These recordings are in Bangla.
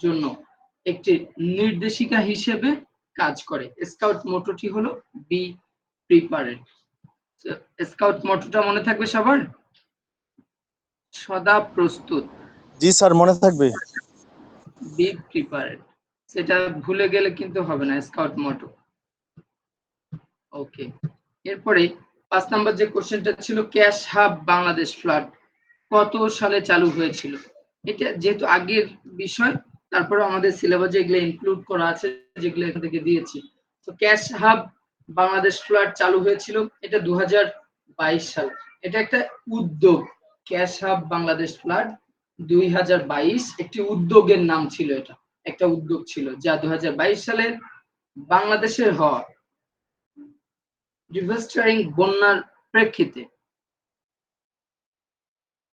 জন্য একটি নির্দেশিকা হিসেবে কাজ করে। স্কাউট মোটোটি হলো বি প্রিপারেড। স্কাউট মোটোটা মনে থাকবে সবার? সদা প্রস্তুত। জি স্যার, মনে থাকবে। বি প্রিপারেড, সেটা ভুলে গেলে কিন্তু হবে না স্কাউট মোটো। ওকে, এরপরে 5 নম্বর যে কোশ্চেনটা ছিল, ক্যাশ হাব বাংলাদেশ ফ্লাড কত সালে চালু হয়েছিল? এটা যেহেতু আগের বিষয়, তারপরে আমাদের সিলেবাসে এগুলো ইনক্লুড করা আছে, যেগুলো এখান থেকে দিয়েছি। তো ক্যাশ হাব বাংলাদেশ ফ্লাড চালু হয়েছিল এটা 2022 সালে। এটা একটা উদ্যোগ। ক্যাশ হাব বাংলাদেশ ফ্লাড 2022 একটি উদ্যোগের নাম ছিল। এটা একটা উদ্যোগ ছিল যা 2022 সালে বাংলাদেশের হওয়া ডিভাস্টারিং বন্যার প্রেক্ষিতে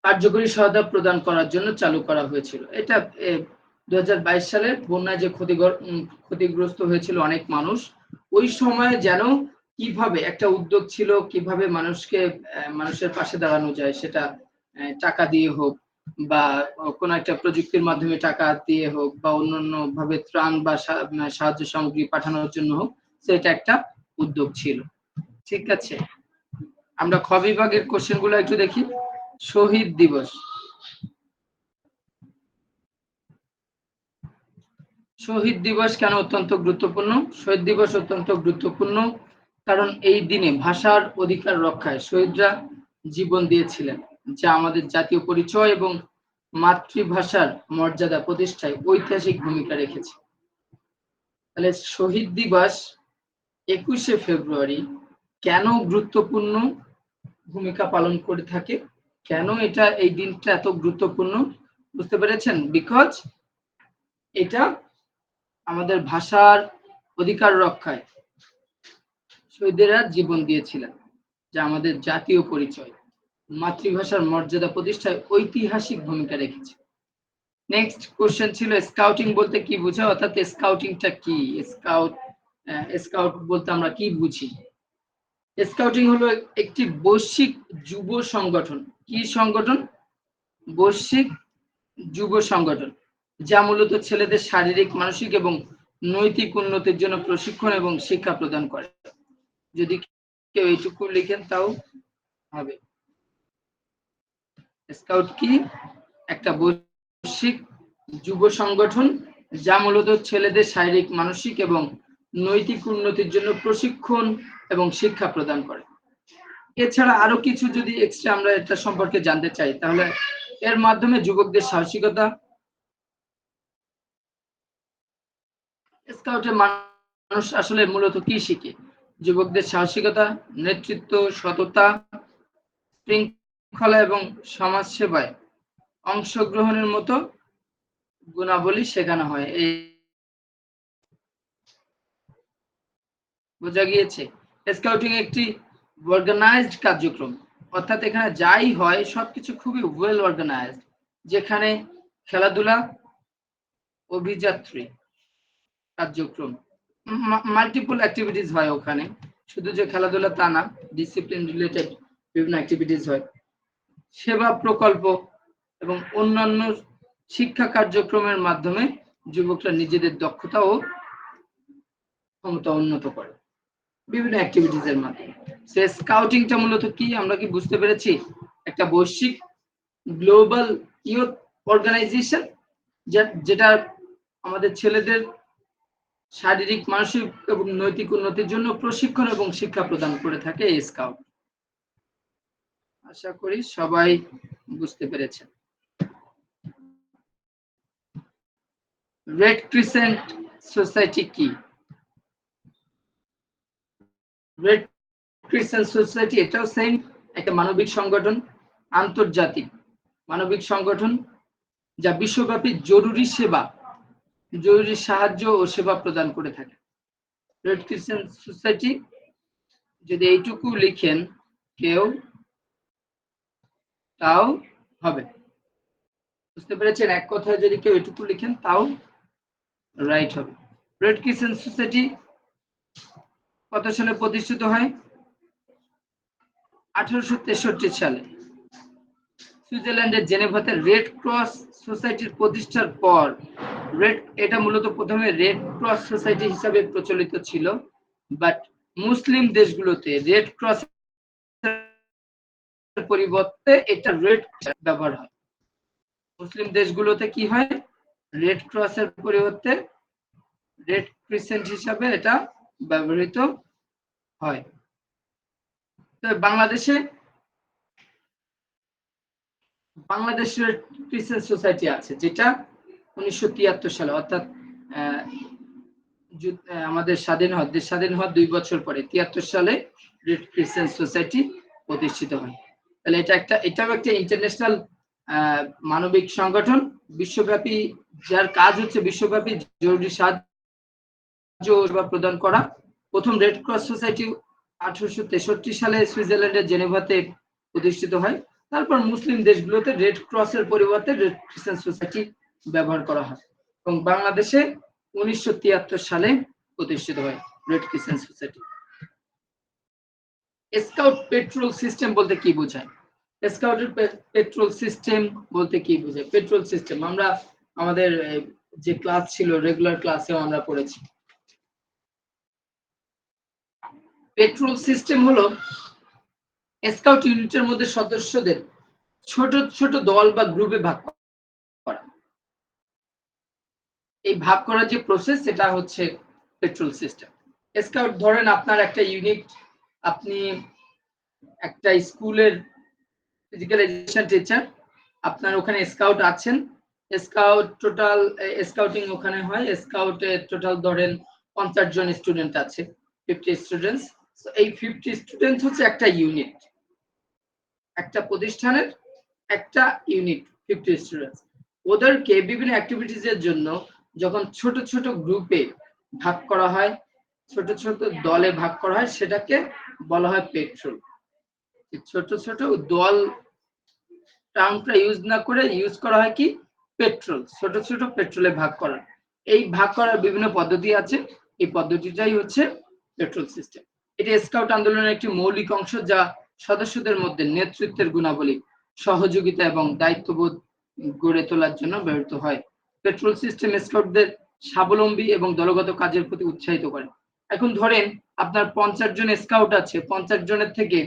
কার্যকরী সহায়তা প্রদান করার জন্য চালু করা হয়েছিল। এটা 2022 সালে বন্যায় যে ক্ষতিগ্রস্ত হয়েছিল অনেক মানুষ, ওই সময়ে যেন কিভাবে একটা উদ্যোগ ছিল, কিভাবে মানুষের পাশে দাঁড়ানো যায়, সেটা টাকা দিয়ে হোক বা কোন একটা প্রযুক্তির মাধ্যমে টাকা দিয়ে হোক বা অন্যান্য ভাবে ত্রাণ বা সাহায্য সামগ্রী পাঠানোর জন্য হোক, সেটা একটা উদ্যোগ ছিল। ঠিক আছে, আমরা খ বিভাগের কোশ্চেন গুলো একটু দেখি। শহীদ দিবস। শহীদ দিবস কেন অত্যন্ত গুরুত্বপূর্ণ? শহীদ দিবস অত্যন্ত গুরুত্বপূর্ণ কারণ এই দিনে ভাষার অধিকার রক্ষায় শহীদরা জীবন দিয়েছিলেন, যা আমাদের জাতীয় পরিচয় এবং মাতৃভাষার মর্যাদা প্রতিষ্ঠায় ঐতিহাসিক ভূমিকা রেখেছে। তাহলে শহীদ দিবস 21শে ফেব্রুয়ারি কেন গুরুত্বপূর্ণ ভূমিকা পালন করে থাকে? কেন এটা এই দিনটা এত গুরুত্বপূর্ণ বুঝতে পেরেছেন? বিকজ এটা আমাদের ভাষার অধিকার রক্ষায় শহীদেরা জীবন দিয়েছিলেন, যা আমাদের জাতীয় পরিচয়, মাতৃভাষার মর্যাদা প্রতিষ্ঠায় ঐতিহাসিক ভূমিকা রেখেছে। নেক্সট কোশ্চেন ছিল স্কাউটিং বলতে কি বোঝায়, অর্থাৎ স্কাউটিংটা কি? স্কাউট বলতে আমরা কি বুঝি? স্কাউটিং হলো একটি বৈশ্বিক যুব সংগঠন। কি সংগঠন? বৈশ্বিক যুব সংগঠন, যা মূলত ছেলেদের শারীরিক, মানসিক এবং নৈতিক উন্নতির জন্য প্রশিক্ষণ এবং শিক্ষা প্রদান করে। যদি কেউ এইটুকু লিখেন তাও হবে। স্কাউট কি? একটা বৈশ্বিক যুব সংগঠন যা মূলত ছেলেদের শারীরিক, মানসিক এবং নৈতিক উন্নতির জন্য প্রশিক্ষণ এবং শিক্ষা প্রদান করে। এছাড়া আরো কিছু যদি এক্সট্রা আমরা এটা সম্পর্কে জানতে চাই, তাহলে এর মাধ্যমে যুবকদের সাহসিকতা, স্কাউটে মানুষ আসলে মূলত কি শিখে? যুবকদের সাহসিকতা, নেতৃত্ব, সততা, শৃঙ্খলা এবং সমাজ সেবায় অংশগ্রহণের মতো গুণাবলী শেখানো হয়। এই বোঝা গিয়েছে? স্কাউটিং একটি অর্গানাইজড কার্যক্রম, অর্থাৎ এখানে যাই হয় সবকিছু খুবই ওয়েল অর্গানাইজড, যেখানে খেলাধুলা, অভিযাত্রী কার্যক্রম, মাল্টিপল অ্যাক্টিভিটিস হয় ওখানে, শুধু যে খেলাধুলা তা না, ডিসিপ্লিন রিলেটেড বিভিন্ন অ্যাক্টিভিটিস হয়, সেবা প্রকল্প এবং অন্যান্য শিক্ষা কার্যক্রমের মাধ্যমে যুবকরা নিজেদের দক্ষতা ও ক্ষমতা উন্নত করে বিভিন্ন অ্যাক্টিভিটিস এর মাধ্যমে। সে স্কাউটিংটা মূলত কি আমরা কি বুঝতে পেরেছি? একটা বৈশ্বিক গ্লোবাল ইউথ অর্গানাইজেশন যেটা আমাদের ছেলেদের শারীরিক, মানসিক এবং নৈতিক উন্নতির জন্য প্রশিক্ষণ এবং শিক্ষা প্রদান করে থাকে এই স্কাউট। আশা করি সবাই বুঝতে পেরেছেন। রেড ক্রিসেন্ট সোসাইটি কি? রেড ক্রিসেন্ট সোসাইটি এটাও সেম একটা মানবিক সংগঠন, আন্তর্জাতিক মানবিক সংগঠন যা বিশ্বব্যাপী জরুরি সাহায্য ও সেবা প্রদান করে থাকে। রেড ক্রিসেন্ট সোসাইটি যদি এইটুকু লিখেন কেউ তাও হবে। বুঝতে পেরেছেন? এক কথায় যদি কেউ এটুকু লিখেন তাও রাইট হবে। রেড ক্রিসেন্ট সোসাইটি কত সালে প্রতিষ্ঠিত হয়? 1863 সালে সুইজারল্যান্ডের জেনেভাতে রেড ক্রস সোসাইটির প্রতিষ্ঠার পর এটা মূলত প্রথমে রেড ক্রস সোসাইটি হিসাবে প্রচলিত ছিল, বাট মুসলিম দেশগুলোতে রেড ক্রস পরিবর্তে এটা রেড ব্যবহার হয়। মুসলিম দেশগুলোতে কি হয়, রেড ক্রসের পরিবর্তে রেড ক্রিসেন্ট হিসাবে এটা ব্যবহৃত হয়। তো বাংলাদেশের ক্রিসেন্ট সোসাইটি আছে, যেটা 1973 সালে, অর্থাৎ আমাদের দেশ স্বাধীন হওয়ার 2 বছর পরে 73 সালে রেড ক্রিসেন্ট সোসাইটি প্রতিষ্ঠিত হয়। তাহলে এটাও একটা ইন্টারন্যাশনাল মানবিক সংগঠন, বিশ্বব্যাপী, যার কাজ হচ্ছে বিশ্বব্যাপী জরুরি সাহায্য প্রদান করা। প্রথম রেড ক্রস সোসাইটি 1863 সালে সুইজারল্যান্ডের জেনেভাতে প্রতিষ্ঠিত হয়। তারপর মুসলিম দেশগুলোতে রেড ক্রসের পরিবর্তে রেড ক্রিসেন্ট সোসাইটি ব্যবহার করা হয় এবং বাংলাদেশে 1973 সালে প্রতিষ্ঠিত হয় red crescent society. Scout petrol system বলতে কি বোঝায়? স্কাউটের পেট্রোল সিস্টেম বলতে কি বোঝায়? পেট্রোল সিস্টেম আমরা আমাদের যে ক্লাস ছিল, রেগুলার ক্লাসেও আমরা পড়েছি। পেট্রোল সিস্টেম হলো স্কাউট ইউনিটের মধ্যে সদস্যদের ছোট ছোট দল বা গ্রুপে ভাগ করা। এই ভাগ করার যে প্রসেস, সেটা হচ্ছে পেট্রোল সিস্টেম। স্কাউট, ধরেন আপনার একটা ইউনিট, আপনি একটা স্কুলের ফিজিক্যাল এডুকেশন টিচার, আপনার ওখানে স্কাউট আছেন। স্কাউট টোটাল স্কাউটিং ওখানে হয়, স্কাউটে টোটাল ধরেন 50 জন স্টুডেন্ট আছে, 50 স্টুডেন্টস। এই 50 স্টুডেন্ট হচ্ছে একটা ইউনিট, একটা প্রতিষ্ঠানের একটা ইউনিট, 50 স্টুডেন্টস। ওদেরকে বিভিন্ন অ্যাক্টিভিটিজ এর জন্য যখন ছোট ছোট গ্রুপে ভাগ করা হয়, ছোট ছোট দলে ভাগ করা হয়, সেটাকে বলা হয় পেট্রোল। ছোট ছোট দল টার্মটা ইউজ না করে ইউজ করা হয় কি, পেট্রোল, ছোট ছোট পেট্রোলে ভাগ করা। এই ভাগ করার বিভিন্ন পদ্ধতি আছে, এই পদ্ধতিটাই হচ্ছে পেট্রোল সিস্টেম। এটি স্কাউট আন্দোলনের একটি মৌলিক অংশ, যা সদস্যদের মধ্যে নেতৃত্বের গুণাবলী, সহযোগিতা এবং দায়িত্ববোধ গড়ে তোলার জন্য ব্যবহৃত হয়। পেট্রোল সিস্টেম স্কাউটদের স্বাবলম্বী এবং দলগত কাজের প্রতি উৎসাহিত করে। এখন ধরেন আপনার 50 জন স্কাউট আছে, 50 জনের থেকে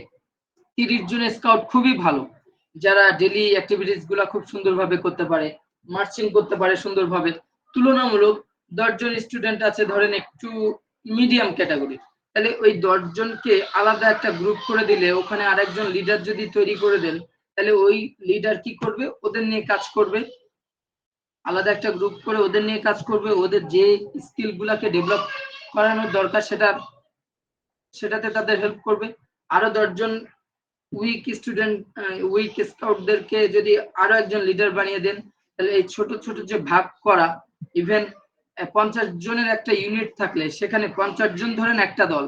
30 জন স্কাউট খুবই ভালো, যারা ডেইলি অ্যাক্টিভিটিস গুলা খুব সুন্দরভাবে করতে পারে, মার্চিং করতে পারে সুন্দরভাবে। তুলনামূলক 10 জন স্টুডেন্ট আছে ধরেন একটু মিডিয়াম ক্যাটাগরি, তাহলে ওই 10 জনকে আলাদা একটা গ্রুপ করে দিলে, ওখানে আরেকজন লিডার যদি তৈরি করে দেন, তাহলে ওই লিডার কি করবে, ওদের নিয়ে কাজ করবে, আলাদা একটা গ্রুপ করে ওদের নিয়ে কাজ করবে, ওদের যে স্কিল গুলাকে ডেভেলপ করানোর দরকার সেটাতে তাদের হেল্প করবে। আরো 10 জন উইক স্কাউটদেরকে যদি আরো একজন লিডার বানিয়ে দেন, তাহলে এই ছোট ছোট যে ভাগ করা, ইভেন 50 জনের একটা ইউনিট থাকলে সেখানে 50 জন ধরেন একটা দল,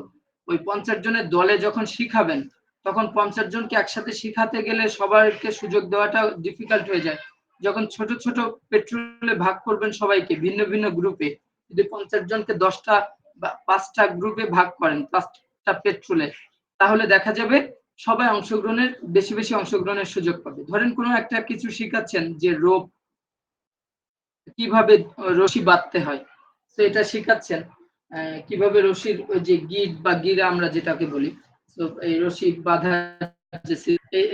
ওই 50 জনের দলে যখন শিখাবেন, তখন 50 জনকে একসাথে শিখাতে গেলে সবাইকে সুযোগ দেওয়াটা ডিফিকাল্ট হয়ে যায়। যখন ছোট ছোট পেট্রোলে ভাগ করবেন সবাইকে ভিন্ন ভিন্ন গ্রুপে, যদি 50 জনকে 10টা বা 5টা গ্রুপে ভাগ করেন, 5টা পেট্রোলে, তাহলে দেখা যাবে সবাই বেশি বেশি অংশগ্রহণের সুযোগ পাবে। ধরেন কোনো একটা কিছু শিখাচ্ছেন, যে রোপ কিভাবে রশি বাঁধতে হয়, তো এটা শিখাচ্ছেন, কিভাবে রশির ওই যে গিট বা গিরা আমরা যেটাকে বলি, তো এই রশি বাঁধা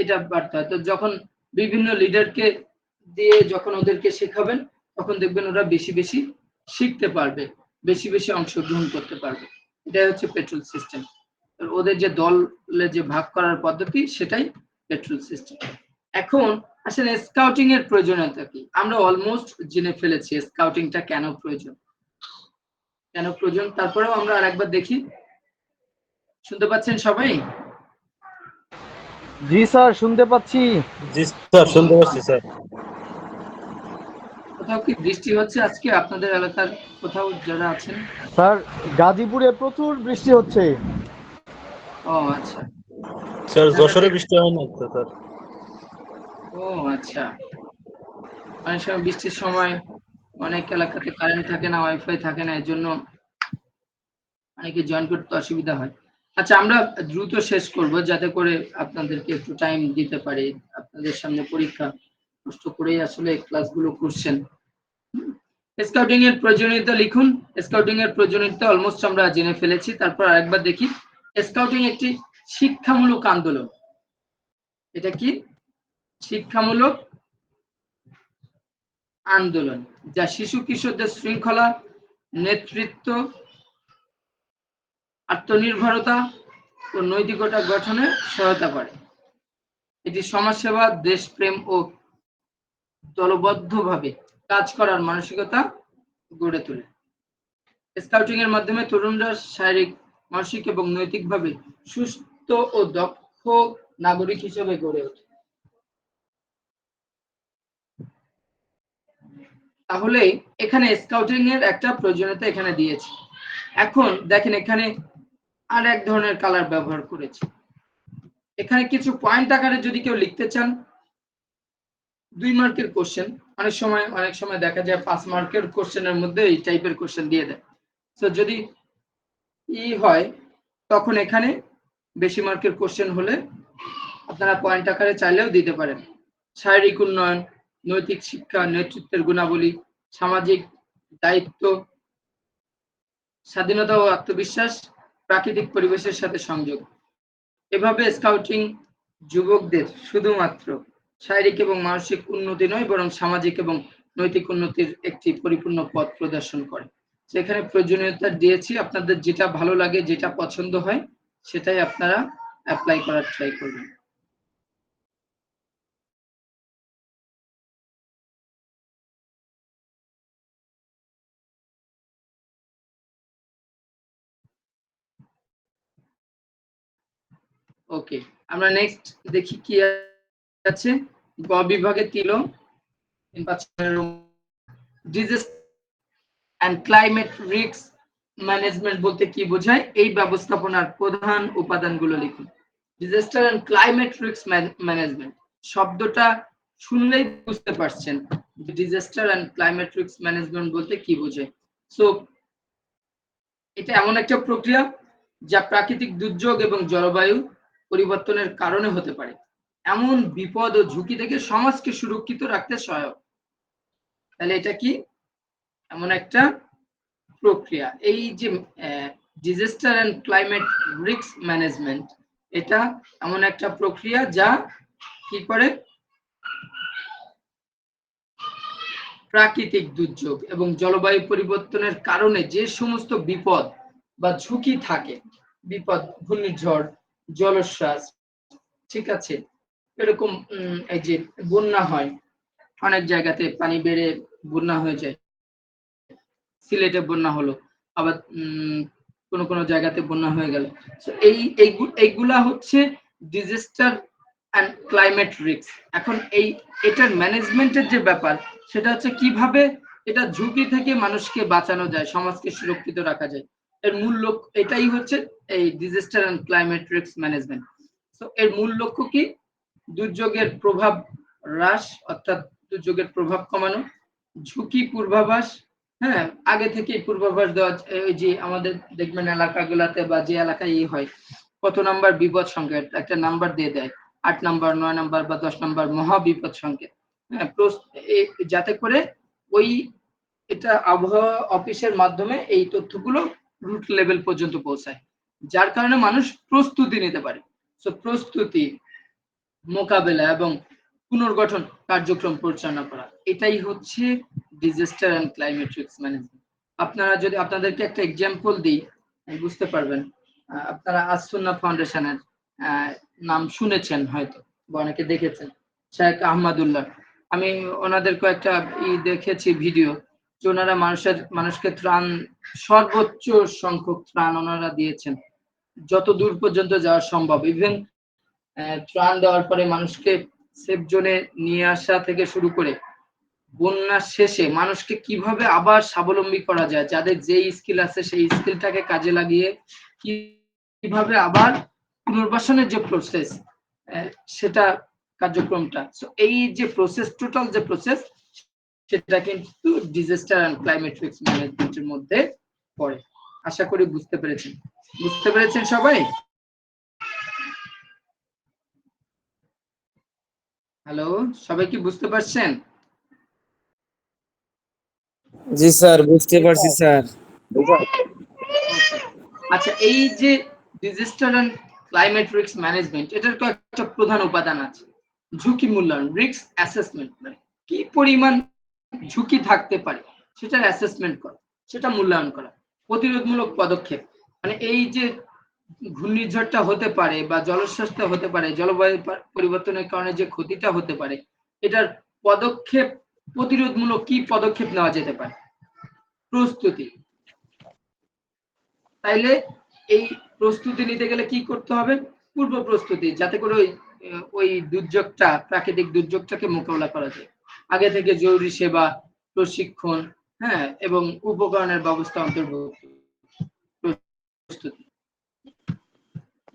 এটা বাড়তে হয়। তো যখন বিভিন্ন লিডারকে দিয়ে যখন ওদেরকে শেখাবেন, তখন দেখবেন ওরা বেশি বেশি শিখতে পারবে, বেশি বেশি অংশগ্রহণ করতে পারবে। এটাই হচ্ছে পেট্রোল সিস্টেম। ওদের যে দলে যে ভাগ করার পদ্ধতি, সেটাই পেট্রোল সিস্টেম। এখন আসলে স্কাউটিং এর প্রয়োজনীয়তা কি? আমরা অলমোস্ট জেনে ফেলেছি স্কাউটিংটা কেন প্রয়োজন, তারপরেও আমরা আরেকবার দেখি। শুনতে পাচ্ছেন সবাই? জি স্যার, শুনতে পাচ্ছি। জি স্যার, শুনতে পাচ্ছি স্যার। কোথাও কি বৃষ্টি হচ্ছে আজকে আপনাদের এলাকার কোথাও যারা আছেন? স্যার, গাজীপুরে প্রচুর বৃষ্টি হচ্ছে। ও আচ্ছা স্যার, যশোরে বৃষ্টি হয় না তো স্যার? ও আচ্ছা, অনেক সময় বৃষ্টির সময় অনেক এলাকাতে কারেন্ট থাকে না, ওয়াইফাই থাকে না, এর জন্য অনেকে জয়েন করতে অসুবিধা হয়। আচ্ছা, আমরা দ্রুত শেষ করব যাতে করে আপনাদেরকে একটু টাইম দিতে পারি। আপনাদের সামনে পরীক্ষা, কষ্ট করেই আসলে ক্লাসগুলো করছেন। স্কাউটিং এর প্রয়োজনীয়তা লিখুন। স্কাউটিং এর প্রয়োজনীয়তা অলমোস্ট আমরা জেনে ফেলেছি। তারপর আরেকবার দেখি, স্কাউটিং একটি শিক্ষামূলক আন্দোলন। এটা কি? শিক্ষামূলক আন্দোলন যা শিশু কিশোরদের শৃঙ্খলা, নেতৃত্ব, আত্মনির্ভরতা ও নৈতিকতা গঠনে সহায়তা করে। এটি সমাজসেবা, দেশপ্রেম ও দলবদ্ধভাবে কাজ করার মানসিকতা গড়ে তোলে। স্কাউটিং এর মাধ্যমে তরুণরা শারীরিক, মানসিক এবং নৈতিকভাবে সুস্থ ও দক্ষ নাগরিক হিসেবে গড়ে ওঠে। তাহলে এখানে স্কাউটিং এর একটা প্রয়োজনীয়তা এখানে দিয়েছে। এখন দেখেন এখানে আর এক ধরনের কালার ব্যবহার করেছে। এখানে কিছু পয়েন্ট আকারে যদি কেউ লিখতে চান, 2 মার্কের কোশ্চেন, অনেক সময় দেখা যায় 5 মার্কের কোশ্চেনের মধ্যে এই টাইপের কোশ্চেন দিয়ে দেয়। তো যদি হয় তখন এখানে বেশি মার্কের কোশ্চেন হলে আপনারা পয়েন্ট আকারে চাইলেও দিতে পারেন। শারীরিক উন্নয়ন, নৈতিক শিক্ষা, নেতৃত্বের গুণাবলী, সামাজিক দায়িত্ব, স্বাধীনতা ও আত্মবিশ্বাস, প্রাকৃতিক পরিবেশের সাথে সংযোগ। এভাবে স্কাউটিং যুবকদের শুধুমাত্র শারীরিক এবং মানসিক উন্নতি নয়, বরং সামাজিক এবং নৈতিক উন্নতির একটি পরিপূর্ণ পথ প্রদর্শন করে। সেখানে প্রয়োজনীয়তা দিয়েছি, আপনাদের যেটা ভালো লাগে, যেটা পছন্দ হয়, সেটাই আপনারা অ্যাপ্লাই করার ট্রাই করবেন। ওকে, আমরা নেক্সট দেখি কি আছে। গ বিভাগে তিলো disaster and climate risk management বলতে কি বোঝায়, এই ব্যবস্থাপনার প্রধান উপাদানগুলো লিখুন। Disaster and climate risk management শব্দটা শুনলেই বুঝতে পারছেন disaster and climate risk management বলতে কি বোঝায়। সো এটা এমন একটা প্রক্রিয়া যা প্রাকৃতিক দুর্যোগ এবং জলবায়ু পরিবর্তনের কারণে হতে পারে এমন বিপদ ও ঝুঁকি থেকে সমাজকে সুরক্ষিত রাখতে সহায়ক। তাহলে এটা কি? এমন একটা প্রক্রিয়া। এই যে disaster and climate risk management, এটা এমন একটা প্রক্রিয়া যা কি করে, প্রাকৃতিক দুর্যোগ এবং জলবায়ু পরিবর্তনের কারণে যে সমস্ত বিপদ বা ঝুঁকি থাকে, বিপদ, ঘূর্ণিঝড়, জলোচ্ছ্বাস, ঠিক আছে, এরকম এই যে বন্যা হয়, অনেক জায়গাতে পানি বেড়ে বন্যা হয়ে যায়, সিলেটে বন্যা হলো, আবার কোন জায়গাতে বন্যা হয়ে গেল। এইগুলা হচ্ছে ডিজাস্টার এন্ড ক্লাইমেট রিস্ক। এখন এটার ম্যানেজমেন্টের যে ব্যাপার, সেটা হচ্ছে কিভাবে এটা ঝুঁকি থেকে মানুষকে বাঁচানো যায়, সমাজকে সুরক্ষিত রাখা যায়। এর মূল লক্ষ্য এটাই হচ্ছে এই disaster and climate risk management. তো এর মূল লক্ষ্য কি? দুর্যোগের প্রভাব হ্রাস, অর্থাৎ দুর্যোগের প্রভাব কমানো, ঝুঁকি পূর্বাভাস, হ্যাঁ, আগে থেকেই পূর্বাভাস দেওয়া। ওই যে আমাদের দেখবেন এলাকাগুলাতে বা যে এলাকায় হয়, কত নাম্বার বিপদ সংকেত একটা নাম্বার দিয়ে দেয়, 8 নাম্বার, 9 নাম্বার বা 10 নাম্বার মহা বিপদ সংকেত। হ্যাঁ, যাতে করে ওই এটা আবহাওয়া অফিসের মাধ্যমে এই তথ্যগুলো রুট লেভেল পর্যন্ত পৌঁছায়, যার কারণে মানুষ প্রস্তুতি নিতে পারে। তো প্রস্তুতি, মোকাবেলা এবং পুনর্গঠন কার্যক্রম পরিচালনা করা, এটাই হচ্ছে disaster and climate risk management. আপনারা যদি আপনাদেরকে একটা এক্সাম্পল দিই, বুঝতে পারবেন। আপনারা আসুন্না ফাউন্ডেশনের নাম শুনেছেন হয়তো, বা অনেকে দেখেছেন, শেখ আহমদুল্লাহ। আমি ওনাদের কয়েকটা দেখেছি ভিডিও, যে ওনারা মানুষকে ত্রাণ, সর্বোচ্চ সংখ্যক ত্রাণ ওনারা দিয়েছেন, যত দূর পর্যন্ত যাওয়া সম্ভব। ইভেন ত্রাণ দেওয়ার পরে মানুষকে সেফ জোনে নিয়ে আসা থেকে শুরু করে বন্যার শেষে মানুষকে কিভাবে আবার স্বাবলম্বী করা যায়, যাদের যে স্কিল আছে সেই স্কিলটাকে কাজে লাগিয়ে কিভাবে আবার পুনর্বাসনের যে প্রসেস, সেটা কার্যক্রমটা। এই যে প্রসেস, টোটাল যে প্রসেস, সেটা কিন্তু ডিজাস্টার এন্ড ক্লাইমেট রিস্ক ম্যানেজমেন্টের মধ্যে পড়ে। আশা করি বুঝতে পেরেছেন সবাই। হ্যালো, সবাই কি বুঝতে পারছেন? জি স্যার, বুঝতে পারছি স্যার। আচ্ছা, এই যে disaster and climate risk management, এটার কয়েকটা প্রধান উপাদান আছে। ঝুঁকি মূল্যায়ন, রিস্ক অ্যাসেসমেন্ট, মানে কি পরিমাণ ঝুঁকি থাকতে পারে সেটার অ্যাসেসমেন্ট করা, সেটা মূল্যায়ন করা। প্রতিরোধমূলক পদক্ষেপ, মানে এই যে ঘূর্ণিঝড়টা হতে পারে বা জলোচ্ছ্বাসটা হতে পারে, জলবায়ু পরিবর্তনের কারণে যে ক্ষতিটা হতে পারে, এটার পদক্ষেপ, প্রতিরোধমূলক কি পদক্ষেপ নেওয়া যেতে পারে। প্রস্তুতি, তাইলে এই প্রস্তুতি নিতে গেলে কি করতে হবে? পূর্ব প্রস্তুতি, যাতে করে ওই দুর্যোগটা, প্রাকৃতিক দুর্যোগটাকে মোকাবেলা করা যায়। আগে থেকে জরুরি সেবা, প্রশিক্ষণ, হ্যাঁ, এবং উপকরণের ব্যবস্থা অন্তর্ভুক্ত প্রস্তুতি।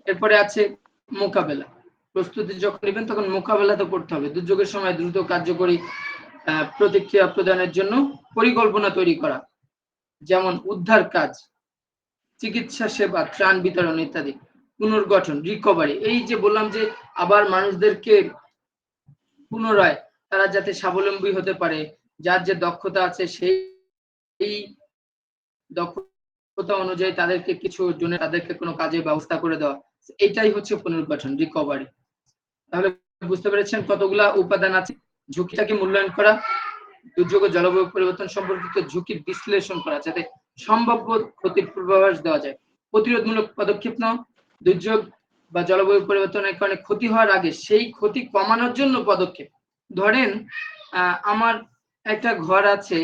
এরপরে আছে মোকাবেলা। প্রস্তুতি যখন নেবেন তখন মোকাবেলা তো করতে হবে। দুর্যোগের সময় দ্রুত কার্যকরী প্রতিক্রিয়া প্রদানের জন্য পরিকল্পনা তৈরি করা, যেমন উদ্ধার কাজ, চিকিৎসা সেবা, ত্রাণ বিতরণ ইত্যাদি। পুনর্গঠন, রিকভারি, এই যে বললাম যে আবার মানুষদেরকে পুনরায় তারা যাতে স্বাবলম্বী হতে পারে, যার যে দক্ষতা আছে সেই দক্ষতা অনুযায়ী তাদেরকে কিছু জন্য তাদেরকে কোনো কাজের ব্যবস্থা করে দেওয়া, এটাই হচ্ছে পুনর্গঠন, রিকভারি। তাহলে বুঝতে পেরেছেন কতগুলা উপাদান আছে। ঝুঁকিটাকে মূল্যায়ন করা, দুর্যোগ ও জলবায়ু পরিবর্তন সম্পর্কিত ঝুঁকির বিশ্লেষণ করা, যাতে সম্ভাব্য ক্ষতির পূর্বাভাস দেওয়া যায়। প্রতিরোধমূলক পদক্ষেপ নাও, দুর্যোগ বা জলবায়ু পরিবর্তনের কারণে ক্ষতি হওয়ার আগে সেই ক্ষতি কমানোর জন্য পদক্ষেপ। ধরেন আমার একটা ঘর আছে,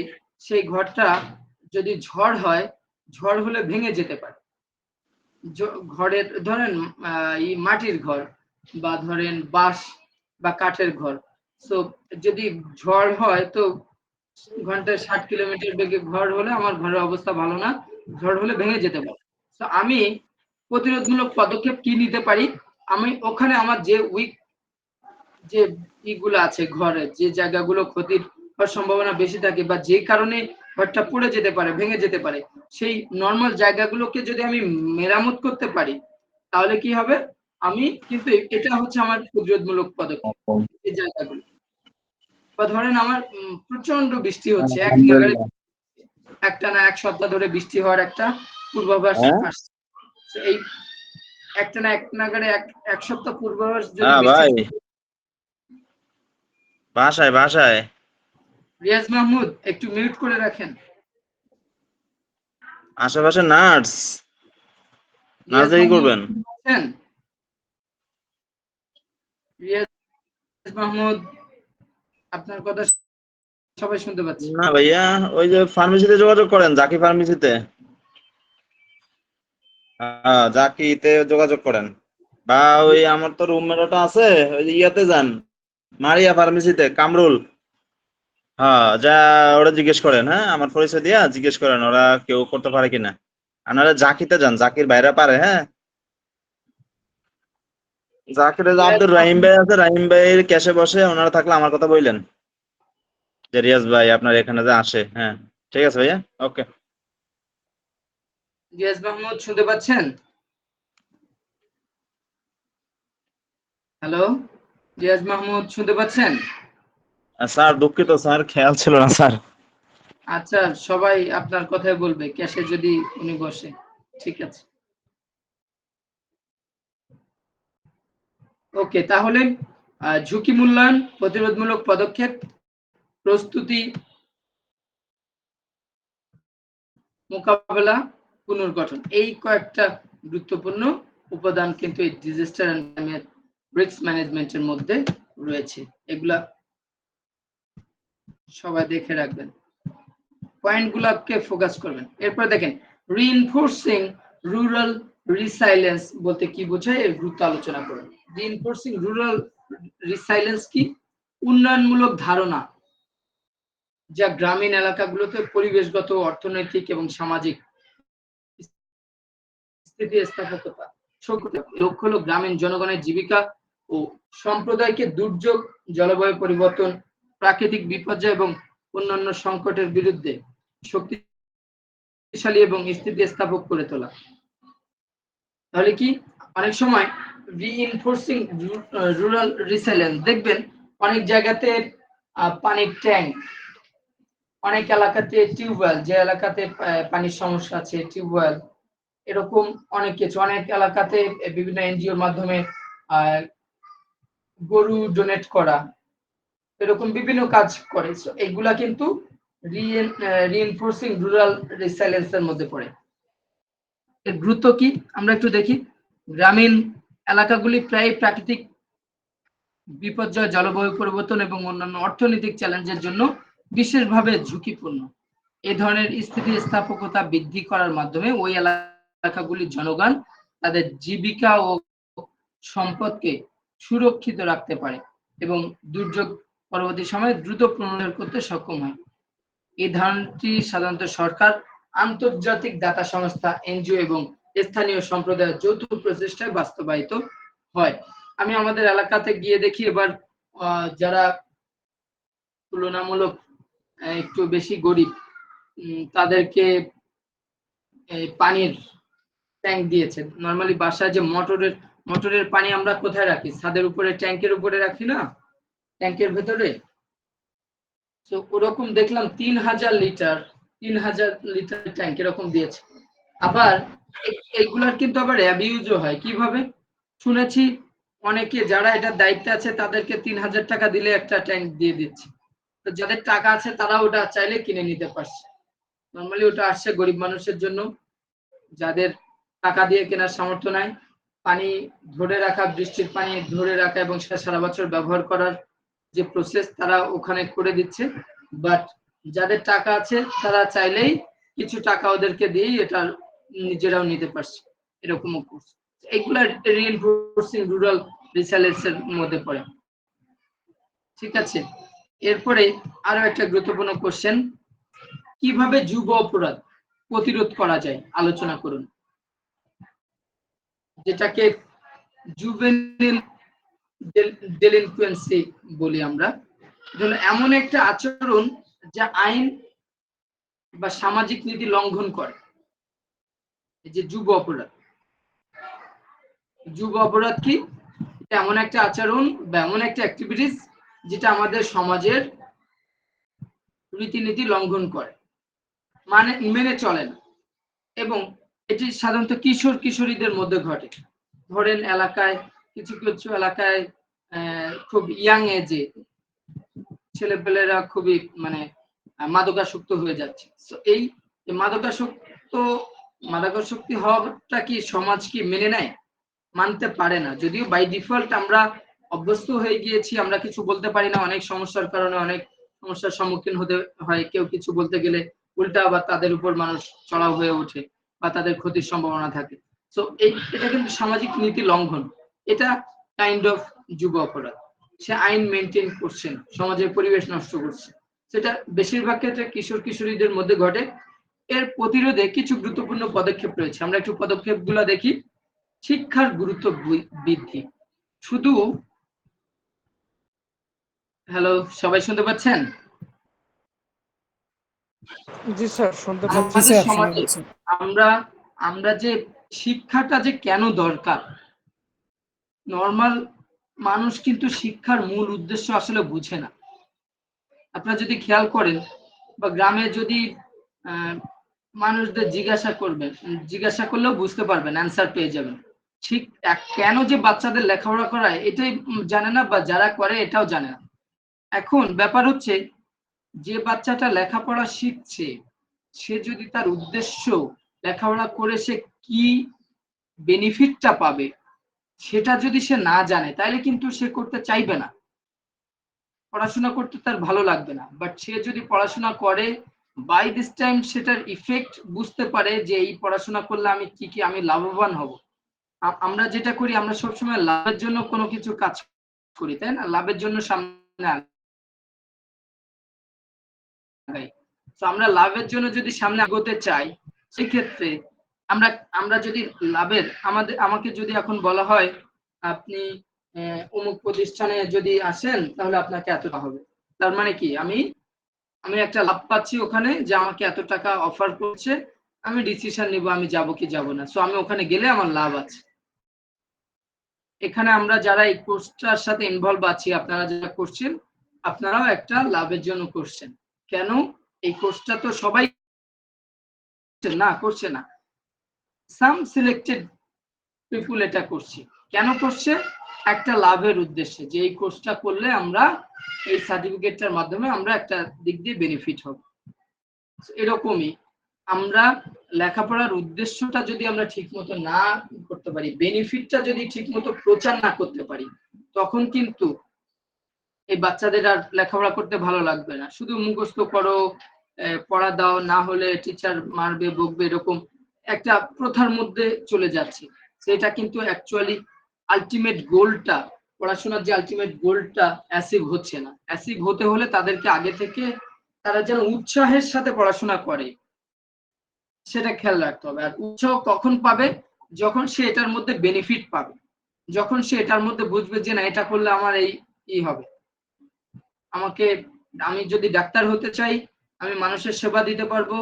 সেই ঘরটা যদি ঝড় হয়, ঝড় হলে ভেঙে যেতে পারে। ঘরের ধরেন মাটির ঘর বা ধরেন বাঁশ বা কাঠের ঘর, তো যদি ঝড় হয় তো ঘন্টায় 60 কিলোমিটার বেগে ঝড় হলে আমার ঘরের অবস্থা ভালো না, ঝড় হলে ভেঙে যেতে পারে। তো আমি প্রতিরোধমূলক পদক্ষেপ কি নিতে পারি? আমি ওখানে আমার যে উইক যে ইগুলো আছে, ঘরে যে জায়গাগুলো ক্ষতির হওয়ার সম্ভাবনা বেশি থাকে বা যে কারণে ঘরটা পড়ে যেতে পারে, ভেঙে যেতে পারে, সেই নরমাল জায়গাগুলোকে যদি আমি মেরামত করতে পারি, তাহলে কি হবে? আমি কিন্তু এটা হচ্ছে আমার প্রতিরোধমূলক পদক্ষেপ। এই জায়গাগুলো, বা ধরেন আমার প্রচন্ড বৃষ্টি হচ্ছে, এক নাগাড়ে একটানা 1 সপ্তাহ ধরে বৃষ্টি হওয়ার একটা পূর্বাভাস আসছে। এই একটানা এক নাগাড়ে এক সপ্তাহ পূর্বাভাস যদি হ্যাঁ বৃষ্টি। ভাই, বাসায় বাসায়। রিয়াজ মাহমুদ, একটু মিউট করে রাখেন। আশেপাশে নার্স রিয়াজ নার্সারি মাহমুদ করবেন। আছেন? রিয়াজ মাহমুদ, আপনার কথা সবাই শুনতে পাচ্ছে। না ভাইয়া, ওই যে ফার্মেসিতে যোগাযোগ করেন, জাকি ফার্মেসিতে। হ্যাঁ, জাকিতে যোগাযোগ করেন। বা ওই আমার তো রুমমেটটা আছে, ওই যে ইয়াতে যান, মারিয়া ফার্মেসিতে, কামরুল। হ্যাঁ, যা ওরা জিজ্ঞেস করেন, হ্যাঁ আমার পরিচয় দিয়া জিজ্ঞেস করেন ওরা কেউ করতে পারে কিনা। আপনারা জাকিতে যান, জাকির বাইরে পারে। হ্যাঁ, জাকির রিয়াজ আব্দুর রাহিম মাহমুদ, ভাই আছে, রাহিম ভাইয়ের ক্যাশে বসে, ওনারা থাকলে আমার কথা বললেন যে রিয়াজ ভাই আপনার এখানে যে আসে। হ্যাঁ, ঠিক আছে ভাইয়া, ওকে। রিয়াজ মাহমুদ শুনতে পাচ্ছেন? হ্যালো, রিয়াজ মাহমুদ শুনতে পাচ্ছেন? স্যার দুঃখিত স্যার, খেয়াল ছিল না স্যার। আচ্ছা, সবাই আপনার কথাই বলবে ক্যাশে যদি উনি বসে। ঠিক আছে, ওকে। তাহলে ঝুঁকি মূল্যায়ন, প্রতিরোধমূলক পদক্ষেপ, প্রস্তুতি, মোকাবেলা, পুনর্গঠন, এই কয়েকটা গুরুত্বপূর্ণ উপাদান কিন্তু এই ডিজাস্টার এন্ড রিস্ক ম্যানেজমেন্টের মধ্যে রয়েছে। এগুলা সবাই দেখে রাখবেন, পয়েন্টগুলোকে ফোকাস করবেন। এরপর দেখেন, রিইনফোর্সিং রুরাল রিসাইলেন্স বলতে কি বোঝায় এর গুরুত্ব আলোচনা করুন। রিইনফোর্সিং রুরাল রিসাইলেন্স কি? উন্নয়নমূলক ধারণা যা গ্রামীণ এলাকাগুলোতে পরিবেশগত, অর্থনৈতিক এবং সামাজিক স্থিতিস্থাপকতা লক্ষ্য হলো গ্রামীণ জনগণের জীবিকা ও সম্প্রদায়কে দুর্যোগ, জলবায়ু পরিবর্তন, প্রাকৃতিক বিপর্যয় এবং অন্যান্য সংকটের বিরুদ্ধে শক্তিশালী এবং স্থিতিস্থাপক করে তোলা। তাহলে কি, অনেক সময় রিইনফোর্সিং রুরাল রিসাইলেন্স দেখবেন অনেক জায়গাতে পানির ট্যাঙ্ক, অনেক এলাকাতে টিউবওয়েল, যে এলাকাতে পানির সমস্যা আছে টিউবওয়েল, এরকম অনেক কিছু। অনেক এলাকাতে বিভিন্ন এনজিওর মাধ্যমে আহ, গরু ডোনেট করা, এরকম বিভিন্ন কাজ করে। So, এগুলা কিন্তু রিইনফোর্সিং রুরাল রিসাইলেন্সের মধ্যে পড়ে। এর গুরুত্ব কি আমরা একটু দেখি। গ্রামীণ এলাকাগুলি প্রায় প্রাকৃতিক বিপর্যয়, জলবায়ু পরিবর্তন এবং অন্যান্য অর্থনৈতিক চ্যালেঞ্জের জন্য বিশেষভাবে ঝুঁকিপূর্ণ। এই ধরনের স্থিতিস্থাপকতা বৃদ্ধি করার মাধ্যমে ওই এলাকাগুলির জনগণ তাদের জীবিকা ও সম্পদকে সুরক্ষিত রাখতে পারে এবং দুর্যোগ পরবর্তী সময়ে দ্রুত পুনরুদ্ধার করতে সক্ষম হয়। এই ধারণাটি সাধারণত সরকার, আন্তর্জাতিক দাতা সংস্থা, এনজিও এবং স্থানীয় সম্প্রদায়ের যৌথ প্রচেষ্টায় বাস্তবায়িত হয়। আমি আমাদের এলাকাতে গিয়ে দেখি এবার যারা তুলনামূলক একটু বেশি গরিব, তাদেরকে পানির ট্যাঙ্ক দিয়েছে। নরমালি বাসায় যে মোটরের পানি আমরা কোথায় রাখি? ছাদের উপরে, ট্যাঙ্কের উপরে রাখি না, ট্যাঙ্কের ভেতরে। তো ওরকম দেখলাম 3000 লিটার ট্যাঙ্ক এরকম দিয়েছে। আবার এইগুলার কিন্তু আবার অ্যাবিউজও হয়। কিভাবে? শুনেছি অনেকে যারা এটার দায়িত্বে আছে তাদেরকে 3000 টাকা দিলে একটা ট্যাঙ্ক দিয়ে দিচ্ছে। তো যাদের টাকা আছে তারা ওটা চাইলে কিনে নিতে পারছে। নরমালি ওটা আসছে গরিব মানুষের জন্য, যাদের টাকা দিয়ে কেনার সামর্থ্য নাই। পানি ধরে রাখা, বৃষ্টির পানি ধরে রাখা এবং সেটা সারা বছর ব্যবহার করার যে প্রসেস তারা ওখানে করে দিচ্ছে। বাট যাদের টাকা আছে তারা চাইলেই কিছু টাকা ওদেরকে দিয়েই এটা নিজেরাও নিতে পারছে, এরকমও করছে। এগুলা রিইনফোর্সিং রুরাল রিসাইলেন্সের মধ্যে পড়ে। ঠিক আছে, এরপরে আরো একটা গুরুত্বপূর্ণ কোশ্চেন, কিভাবে যুব অপরাধ প্রতিরোধ করা যায় আলোচনা করুন। যেটাকে জুভেনিল ডেলিনকুয়েন্সি বলি আমরা। এমন একটা আচরণ যা আইন বা সামাজিক নীতি লঙ্ঘন করে। এই যে যুব অপরাধ, যুব অপরাধ কি? এমন একটা আচরণ বা এমন একটা অ্যাক্টিভিটিস যেটা আমাদের সমাজের রীতিনীতি লঙ্ঘন করে, মানে মেনে চলে না, এবং এটি সাধারণত কিশোর কিশোরীদের মধ্যে ঘটে। ধরেন এলাকায় কিছু কিছু এলাকায় খুব ইয়াং এজে ছেলেপেলেরা খুবই মানে মাদকাসক্ত হয়ে যাচ্ছে। তো এই মাদকাসক্তি হওয়াটা কি সমাজ কি মেনে নেয়? মানতে পারে না। যদিও বাই ডিফল্ট আমরা অভ্যস্ত হয়ে গিয়েছি, আমরা কিছু বলতে পারি না, অনেক সমস্যার কারণে অনেক সমস্যার সম্মুখীন হতে হয়। কেউ কিছু বলতে গেলে উল্টা আবার তাদের উপর মানুষ চড়াও হয়ে ওঠে বা তাদের ক্ষতির সম্ভাবনা থাকে। তো এটা কিন্তু সামাজিক নীতি লঙ্ঘন, এটা কাইন্ড অফ যুব অপরাধ। সে আইন মেনটেন করছে না, সমাজের পরিবেশ নষ্ট করছে। সেটা বেশিরভাগ ক্ষেত্রে কিশোর কিশোরীদের মধ্যে ঘটে। এর প্রতিরোধে কিছু গুরুত্বপূর্ণ পদক্ষেপ রয়েছে, আমরা একটু পদক্ষেপগুলো দেখি। শিক্ষার গুরুত্ব বৃদ্ধি। শুধু হ্যালো, সবাই শুনতে পাচ্ছেন? জি স্যার, শুনতে আমাদের সমাজে আমরা যে শিক্ষাটা যে কেন দরকার, নর্মাল মানুষ কিন্তু শিক্ষার মূল উদ্দেশ্য আসলে বুঝে না। আপনারা যদি খেয়াল করেন বা গ্রামে যদি মানুষদের জিজ্ঞাসা করলেও বুঝতে পারবেন, অ্যান্সার পেয়ে যাবেন। ঠিক কেন যে বাচ্চাদের লেখাপড়া করায় এটাই জানে না, বা যারা করে এটাও জানে না। এখন ব্যাপার হচ্ছে, যে বাচ্চাটা লেখাপড়া শিখছে সে যদি তার উদ্দেশ্য লেখাপড়া করে সে কি বেনিফিটটা পাবে সেটা যদি সে না জানে, তাহলে কিন্তু সে করতে চাইবে না, পড়াশোনা করতে তার ভালো লাগবে না। বাট সে যদি পড়াশোনা করে, বাই দিস টাইম সেটার ইফেক্ট বুঝতে পারে যে এই পড়াশোনা করলে আমি কি আমি লাভবান হব। আমরা যেটা করি, আমরা সবসময় লাভের জন্য কোনো কিছু কাজ করি, তাই না? লাভের জন্য সামনে আগাই। তো আমরা লাভের জন্য যদি সামনে এগোতে চাই, সেক্ষেত্রে আমরা যদি আমাকে যদি এখন বলা হয় আপনি অমুক প্রতিষ্ঠানে যদি আসেন তাহলে আপনাকে এত টাকা হবে, তার মানে কি আমি একটা লাভ পাচ্ছি ওখানে, যে আমাকে এত টাকা অফার করছে, আমি ডিসিশন নিব আমি যাব কি যাব না। সো আমি ওখানে গেলে আমার লাভ আছে। এখানে আমরা যারা এই কোর্সটার সাথে ইনভলভ আছি, আপনারা যারা করছেন, আপনারাও একটা লাভের জন্য করছেন। কেন? এই কোর্সটা তো সবাই করছে না, সাম সিলেক্টেড পিপুল এটা করছে। কেন করছে? একটা লাভের উদ্দেশ্যে, যে এই কোর্সটা করলে আমরা এই সার্টিফিকেটটার মাধ্যমে আমরা একটা দিক দিয়ে বেনিফিট হব। এরকমই আমরা লেখাপড়ার উদ্দেশ্যটা যদি আমরা ঠিক মতো না করতে পারি, বেনিফিটটা যদি ঠিক মতো প্রচার না করতে পারি, তখন কিন্তু এই বাচ্চাদের আর লেখাপড়া করতে ভালো লাগবে না। শুধু মুখস্থ করো, পড়া দাও, না হলে টিচার মারবে বকবে, এরকম একটা প্রথার মধ্যে চলে যাচ্ছে। সেটা কিন্তু অ্যাকচুয়ালি আলটিমেট গোলটা, পড়াশোনার যে আলটিমেট গোলটা অ্যাচিভ হচ্ছে না। অ্যাচিভ হতে হলে তাদেরকে আগে থেকে তারা যেন উৎসাহের সাথে পড়াশোনা করে, সেটা খেয়াল রাখতে হবে। আর উৎসাহ কখন পাবে? যখন সে এটার মধ্যে বেনিফিট পাবে, যখন সে এটার মধ্যে বুঝবে যে না, এটা করলে আমার এই হবে, আমি যদি ডাক্তার হতে চাই, আমি মানুষের সেবা দিতে পারবো,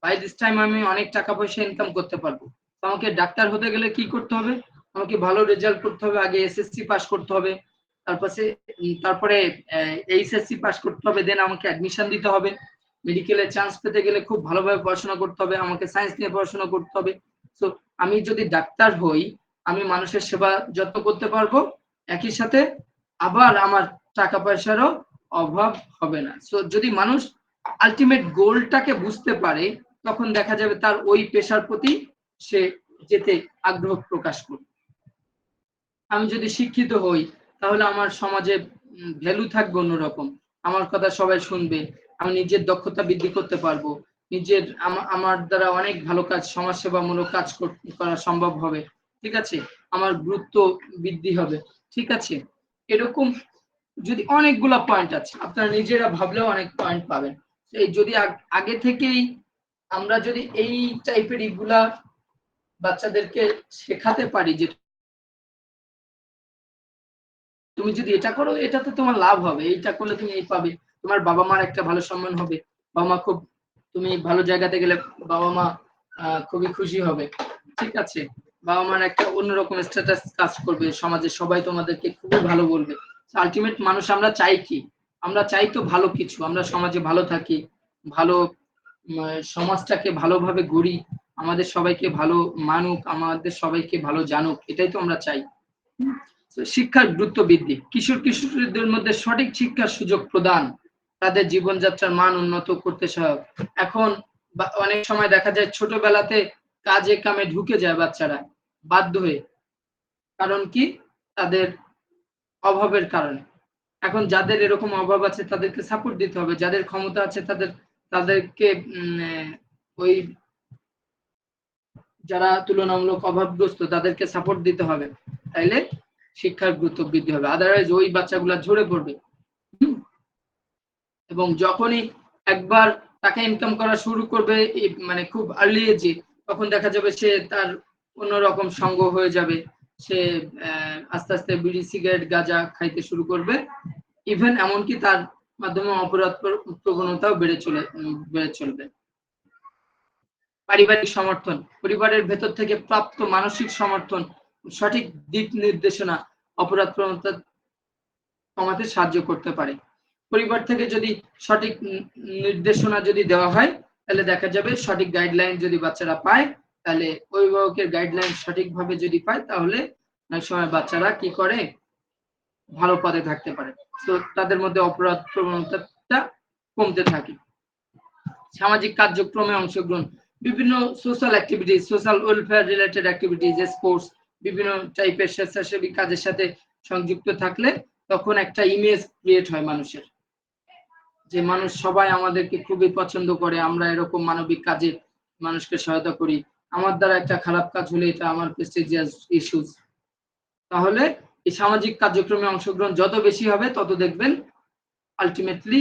বাই দিস টাইম আমি অনেক টাকা পয়সা ইনকাম করতে পারবো। তো আমাকে ডাক্তার হতে গেলে কি করতে হবে? আমাকে ভালো রেজাল্ট করতে হবে, আগে এসএসসি পাস করতে হবে, তারপরে এইচএসসি পাস করতে হবে, দেন আমাকে অ্যাডমিশন দিতে হবে। মেডিকেলে চান্স পেতে গেলে খুব ভালোভাবে পড়াশোনা করতে হবে, আমাকে সায়েন্স নিয়ে পড়াশোনা করতে হবে। তো আমি যদি ডাক্তার হই, আমি মানুষের সেবা যত্ন করতে পারবো, একই সাথে আবার আমার টাকা পয়সারও অভাব হবে না। সো যদি মানুষ আলটিমেট গোলটাকে বুঝতে পারে, তখন দেখা যাবে তার ওই পেশার প্রতি সে যেতে আগ্রহ প্রকাশ করবে। আমি যদি শিক্ষিত হই, তাহলে আমার সমাজে ভ্যালু থাকবে অন্যরকম, আমার কথা সবাই শুনবে, আমি নিজের দক্ষতা বৃদ্ধি করতে পারবো, নিজের আমার দ্বারা অনেক ভালো কাজ, সমাজসেবামূলক কাজ করা সম্ভব হবে, ঠিক আছে, আমার গুরুত্ব বৃদ্ধি হবে, ঠিক আছে। এরকম যদি অনেকগুলা পয়েন্ট আছে, আপনারা নিজেরা ভাবলেও অনেক পয়েন্ট পাবেন। এই যদি আগে থেকেই আমরা যদি এই টাইপের এগুলা বাচ্চাদেরকে শেখাতে পারি, যে তুমি যদি এটা করো এটাতে তোমার লাভ হবে, এইটা করলে তুমি এই পাবে, তোমার বাবা মার একটা ভালো সম্মান হবে, বাবা মা খুব, তুমি ভালো জায়গাতে গেলে বাবা মা খুবই খুশি হবে, ঠিক আছে, বাবা মার একটা অন্যরকম স্ট্যাটাস কাজ করবে, সমাজে সবাই তোমাদেরকে খুবই ভালো বলবে। আলটিমেট মানুষ আমরা চাই কি? আমরা চাই তো ভালো কিছু, আমরা সমাজে ভালো থাকি, ভালো সমাজটাকে ভালোভাবে গড়ি, আমাদের সবাইকে ভালো মানুক, আমাদের সবাইকে ভালো জানুক, এটাই তো আমরা চাই। শিক্ষার গুরুত্ব বৃদ্ধি, কিশোরীদের মধ্যে সঠিক শিক্ষার সুযোগ প্রদান তাদের জীবনযাত্রার মান উন্নত করতে সহায়ক। এখন অনেক সময় দেখা যায় ছোটবেলাতে কাজে কামে ঢুকে যায় বাচ্চারা বাধ্য হয়ে, কারণ কি? তাদের অভাবের কারণে। এখন যাদের এরকম অভাব আছে তাদেরকে সাপোর্ট দিতে হবে, যাদের ক্ষমতা আছে তাদেরকে ওই যারা তুলনামূলক অভাবগ্রস্ত তাদেরকে সাপোর্ট দিতে হবে, তাইলে শিক্ষার গুরুত্ব বৃদ্ধি হবে। আদারওয়াইজ ওই বাচ্চাগুলা ঝরে পড়বে। এবং যখনই একবার টাকা ইনকাম করা শুরু করবে, মানে খুব আর্লি এজে, তখন দেখা যাবে সে তার অন্যরকম সঙ্গ হয়ে যাবে, সে আস্তে আস্তে বিড়ি সিগারেট গাঁজা খাইতে শুরু করবে, ইভেন এমনকি তার মাধ্যমে অপরাধ প্রবণতাও বেড়ে চলবে। পারিবারিক সমর্থন, পরিবারের ভেতর থেকে প্রাপ্ত মানসিক সমর্থন, সঠিক দিক নির্দেশনা অপরাধ প্রবণতা কমাতে সাহায্য করতে পারে। পরিবার থেকে যদি সঠিক নির্দেশনা যদি দেওয়া হয়, তাহলে দেখা যাবে সঠিক গাইডলাইন যদি বাচ্চারা পায়, তাহলে অভিভাবকের গাইডলাইন সঠিকভাবে যদি পায়, তাহলে অনেক সময় বাচ্চারা কি করে, ভালো পদে থাকতে পারে। তো তাদের মধ্যে অপরাধ প্রবণতাটা কমতে থাকে। সামাজিক কার্যক্রমে অংশগ্রহণ, বিভিন্ন social activities, social welfare related activities, sports, বিভিন্ন টাইপের স্বেচ্ছাসেবী কাজের সাথে সংযুক্ত থাকলে তখন একটা ইমেজ ক্রিয়েট হয় মানুষের, যে মানুষ সবাই আমাদেরকে খুবই পছন্দ করে, আমরা এরকম মানবিক কাজে মানুষকে সহায়তা করি, আমার দ্বারা একটা খারাপ কাজ হলে এটা আমার প্রেস্টিজিয়াস ইস্যুস। তাহলে এই সামাজিক কার্যক্রমে অংশগ্রহণ যত বেশি হবে, তত দেখবেন আলটিমেটলি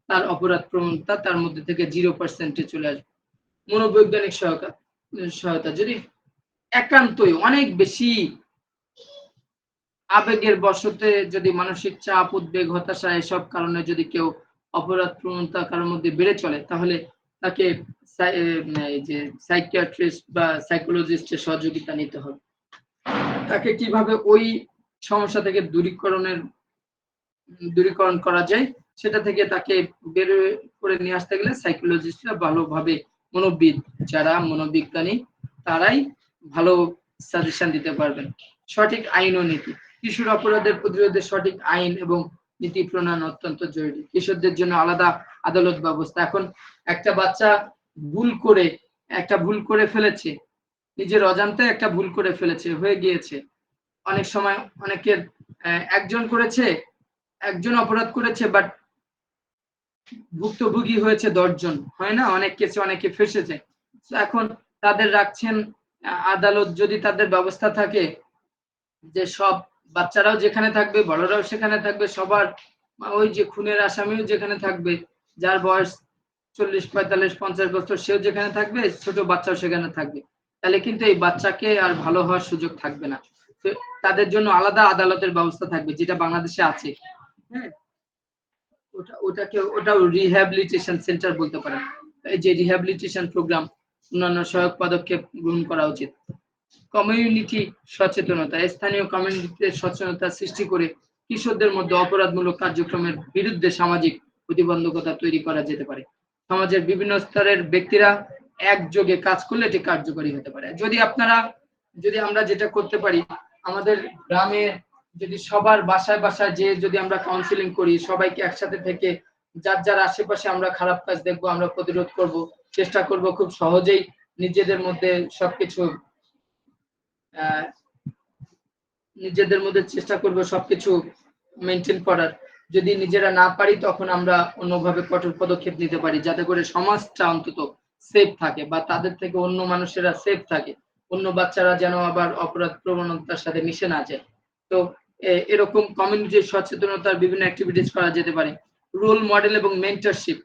তার অপরাধ প্রবণতা তার মধ্যে থেকে 0% চলে আসবে। মনোবৈজ্ঞানিক সহায়তা, যদি একান্তই অনেক বেশি আবেগের বশতে যদি মানসিক চাপ, উদ্বেগ, হতাশা এসব কারণে যদি কেউ অপরাধ প্রবণতা কারোর মধ্যে বেড়ে চলে, তাহলে তাকে যে সাইকিয়াট্রিস্ট বা সাইকোলজিস্টের সহযোগিতা নিতে হবে। তাকে কিভাবে ওই সমস্যা থেকে দূরীকরণের দূরীকরণ করা যায়, সেটা থেকে তাকে বের করে নিয়ে আসতে গেলে সাইকোলজিস্টরা ভালোভাবে, মনোবিদ যারা মনোবিজ্ঞানী তারাই ভালো সাজেশন দিতে পারবেন। সঠিক আইন ও নীতি, কিশোর অপরাধের প্রতিরোধে সঠিক আইন এবং নীতি প্রণয়ন অত্যন্ত জরুরি। কিশোরদের জন্য আলাদা আদালত ব্যবস্থা। এখন একটা বাচ্চা ভুল করে ফেলেছে, নিজের অজান্তে একটা ভুল করে ফেলেছে, হয়ে গিয়েছে। অনেক সময় অনেকের একজন অপরাধ করেছে, বাট ভুক্তভোগী হয়েছে 10 জন, হয় না? অনেক কেসে অনেকে ফেসেছে। এখন তাদের রাখছেন আদালত, যদি তাদের ব্যবস্থা থাকে যে সব বাচ্চারাও যেখানে থাকবে, বড়রাও সেখানে থাকবে, সবার ওই যে খুনের আসামিও যেখানে থাকবে, যার বয়স 40, 45, 50 বছর সেও যেখানে থাকবে, ছোট বাচ্চাও সেখানে থাকবে, তাহলে কিন্তু এই বাচ্চাকে আর ভালো হওয়ার সুযোগ থাকবে না। তাদের জন্য আলাদা আদালতের ব্যবস্থা থাকবে, যেটা বাংলাদেশে আছে। হ্যাঁ, ওটাও রিহ্যাবিলিটেশন সেন্টার বলতে পারেন। এই যে রিহ্যাবিলিটেশন প্রোগ্রাম, অন্যান্য সহায়ক পদক্ষেপ গ্রহণ করা উচিত। কমিউনিটি সচেতনতা, স্থানীয় কমিউনিটিতে সচেতনতা সৃষ্টি করে কিশোরদের মধ্যে অপরাধমূলক কার্যক্রমের বিরুদ্ধে সামাজিক প্রতিবন্ধকতা তৈরি করা যেতে পারে। সমাজের বিভিন্ন স্তরের ব্যক্তিরা একযোগে কাজ করলে এটি কার্যকরী হতে পারে। যদি আমরা যেটা করতে পারি, আমাদের গ্রামে যদি সবার বাসায় বাসায় যে যদি আমরা কাউন্সিলিং করি, সবাইকে একসাথে থেকে যার আশেপাশে আমরা খারাপ কাজ দেখবো আমরা প্রতিরোধ করব, চেষ্টা করব খুব সহজেই নিজেদের মধ্যে চেষ্টা করব সবকিছু মেনটেন করার। যদি নিজেরা না পারি, তখন আমরা অন্যভাবে কঠোর পদক্ষেপ নিতে পারি, যাতে করে সমাজটা অন্তত সেফ থাকে, বা তাদের থেকে অন্য মানুষেরা সেফ থাকে, অন্য বাচ্চারা যেন আবার অপরাধ প্রবণতার সাথে মিশে না যায়। তো এরকম কমিউনিটির সচেতনতার বিভিন্ন অ্যাক্টিভিটিস করা যেতে পারে। রোল মডেল এবং মেন্টরশিপ,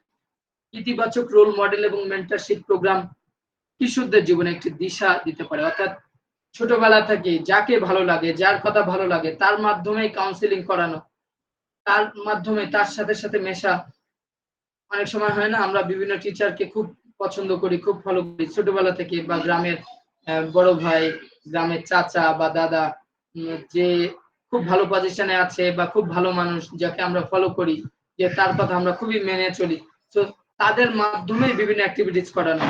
ইতিবাচক রোল মডেল এবং মেন্টরশিপ প্রোগ্রাম কিশোরদের জীবনে একটি দিশা দিতে পারে। অর্থাৎ ছোটবেলা থেকে যাকে ভালো লাগে, যার কথা ভালো লাগে, তার মাধ্যমে কাউন্সিলিং করানো, তার মাধ্যমে তার সাথে সাথে মেশা। অনেক সময় হয় না, আমরা বিভিন্ন টিচারকে খুব পছন্দ করি, খুব ফলো করি ছোটবেলা থেকে, বা গ্রামের বড় ভাই, গ্রামের চাচা বা দাদা, যে খুব ভালো পজিশনে আছে বা খুব ভালো মানুষ, যাকে আমরা ফলো করি, যে তার কথা আমরা খুবই মেনে চলি। তো তাদের মাধ্যমে বিভিন্ন অ্যাক্টিভিটিস করানো,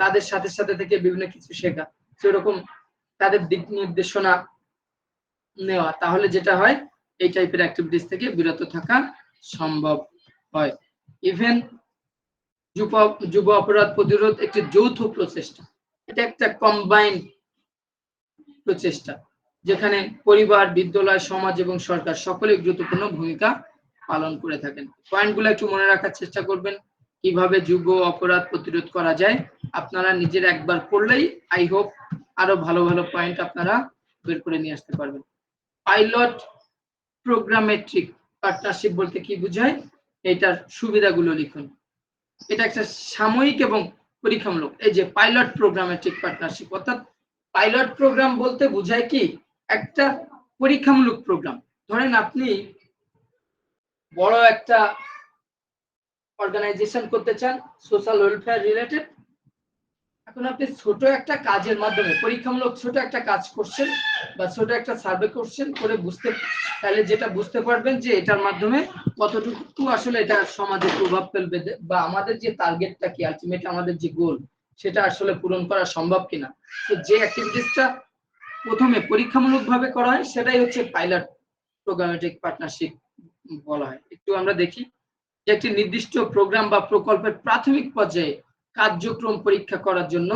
তাদের সাথে সাথে থেকে বিভিন্ন কিছু শেখা, সেরকম তাদের দিক নির্দেশনা নেওয়া, তাহলে যেটা হয় এই টাইপের অ্যাক্টিভিটিস থেকে বিরত থাকা সম্ভব হয়। ইভেন যুব অপরাধ প্রতিরোধ একটি যৌথ প্রচেষ্টা, এটা একটা কম্বাইন্ড প্রচেষ্টা, যেখানে পরিবার, বিদ্যালয়, সমাজ এবং সরকার সকলেই গুরুত্বপূর্ণ ভূমিকা পালন করে থাকেন। পয়েন্টগুলো একটু মনে রাখার চেষ্টা করবেন, কিভাবে যুব অপরাধ প্রতিরোধ করা যায়। আপনারা নিজের একবার পড়লেই আই হোপ আরো ভালো ভালো পয়েন্ট আপনারা বের করে নিয়ে আসতে পারবেন। পাইলট প্রোগ্রামেট্রিক পার্টনারশিপ বলতে কি বোঝায়, এটার সুবিধাগুলো লিখুন। এটা একটা সাময়িক এবং পরীক্ষামূলক। এই যে পাইলট প্রোগ্রামেট্রিক পার্টনারশিপ, অর্থাৎ পাইলট প্রোগ্রাম বলতে বোঝায় কি, একটা পরীক্ষামূলক প্রোগ্রাম। ধরেন আপনি বড় একটা অর্গানাইজেশন করতে চান, সোশ্যাল ওয়েলফেয়ার রিলেটেড। এখন আপনি ছোট একটা কাজের মাধ্যমে, পরীক্ষামূলক ছোট একটা কাজ করছেন বা ছোট একটা সার্ভে করছেন, করে তাহলে যেটা বুঝতে পারবেন যে এটার মাধ্যমে কতটুকু আসলে এটা সমাজে প্রভাব ফেলবে, বা আমাদের যে টার্গেটটা কি, আলটিমেট আমাদের যে গোল, সেটা আসলে পূরণ করা সম্ভব কিনা। তো যে অ্যাক্টিভিটিসটা প্রথমে পরীক্ষামূলক ভাবে করা হয়, সেটাই হচ্ছে পাইলট প্রোগ্রামেটিক পার্টনারশিপ বলা হয়। একটু আমরা দেখি যে একটি নির্দিষ্ট প্রোগ্রাম বা প্রকল্পের প্রাথমিক পর্যায়ে কার্যক্রম পরীক্ষা করার জন্য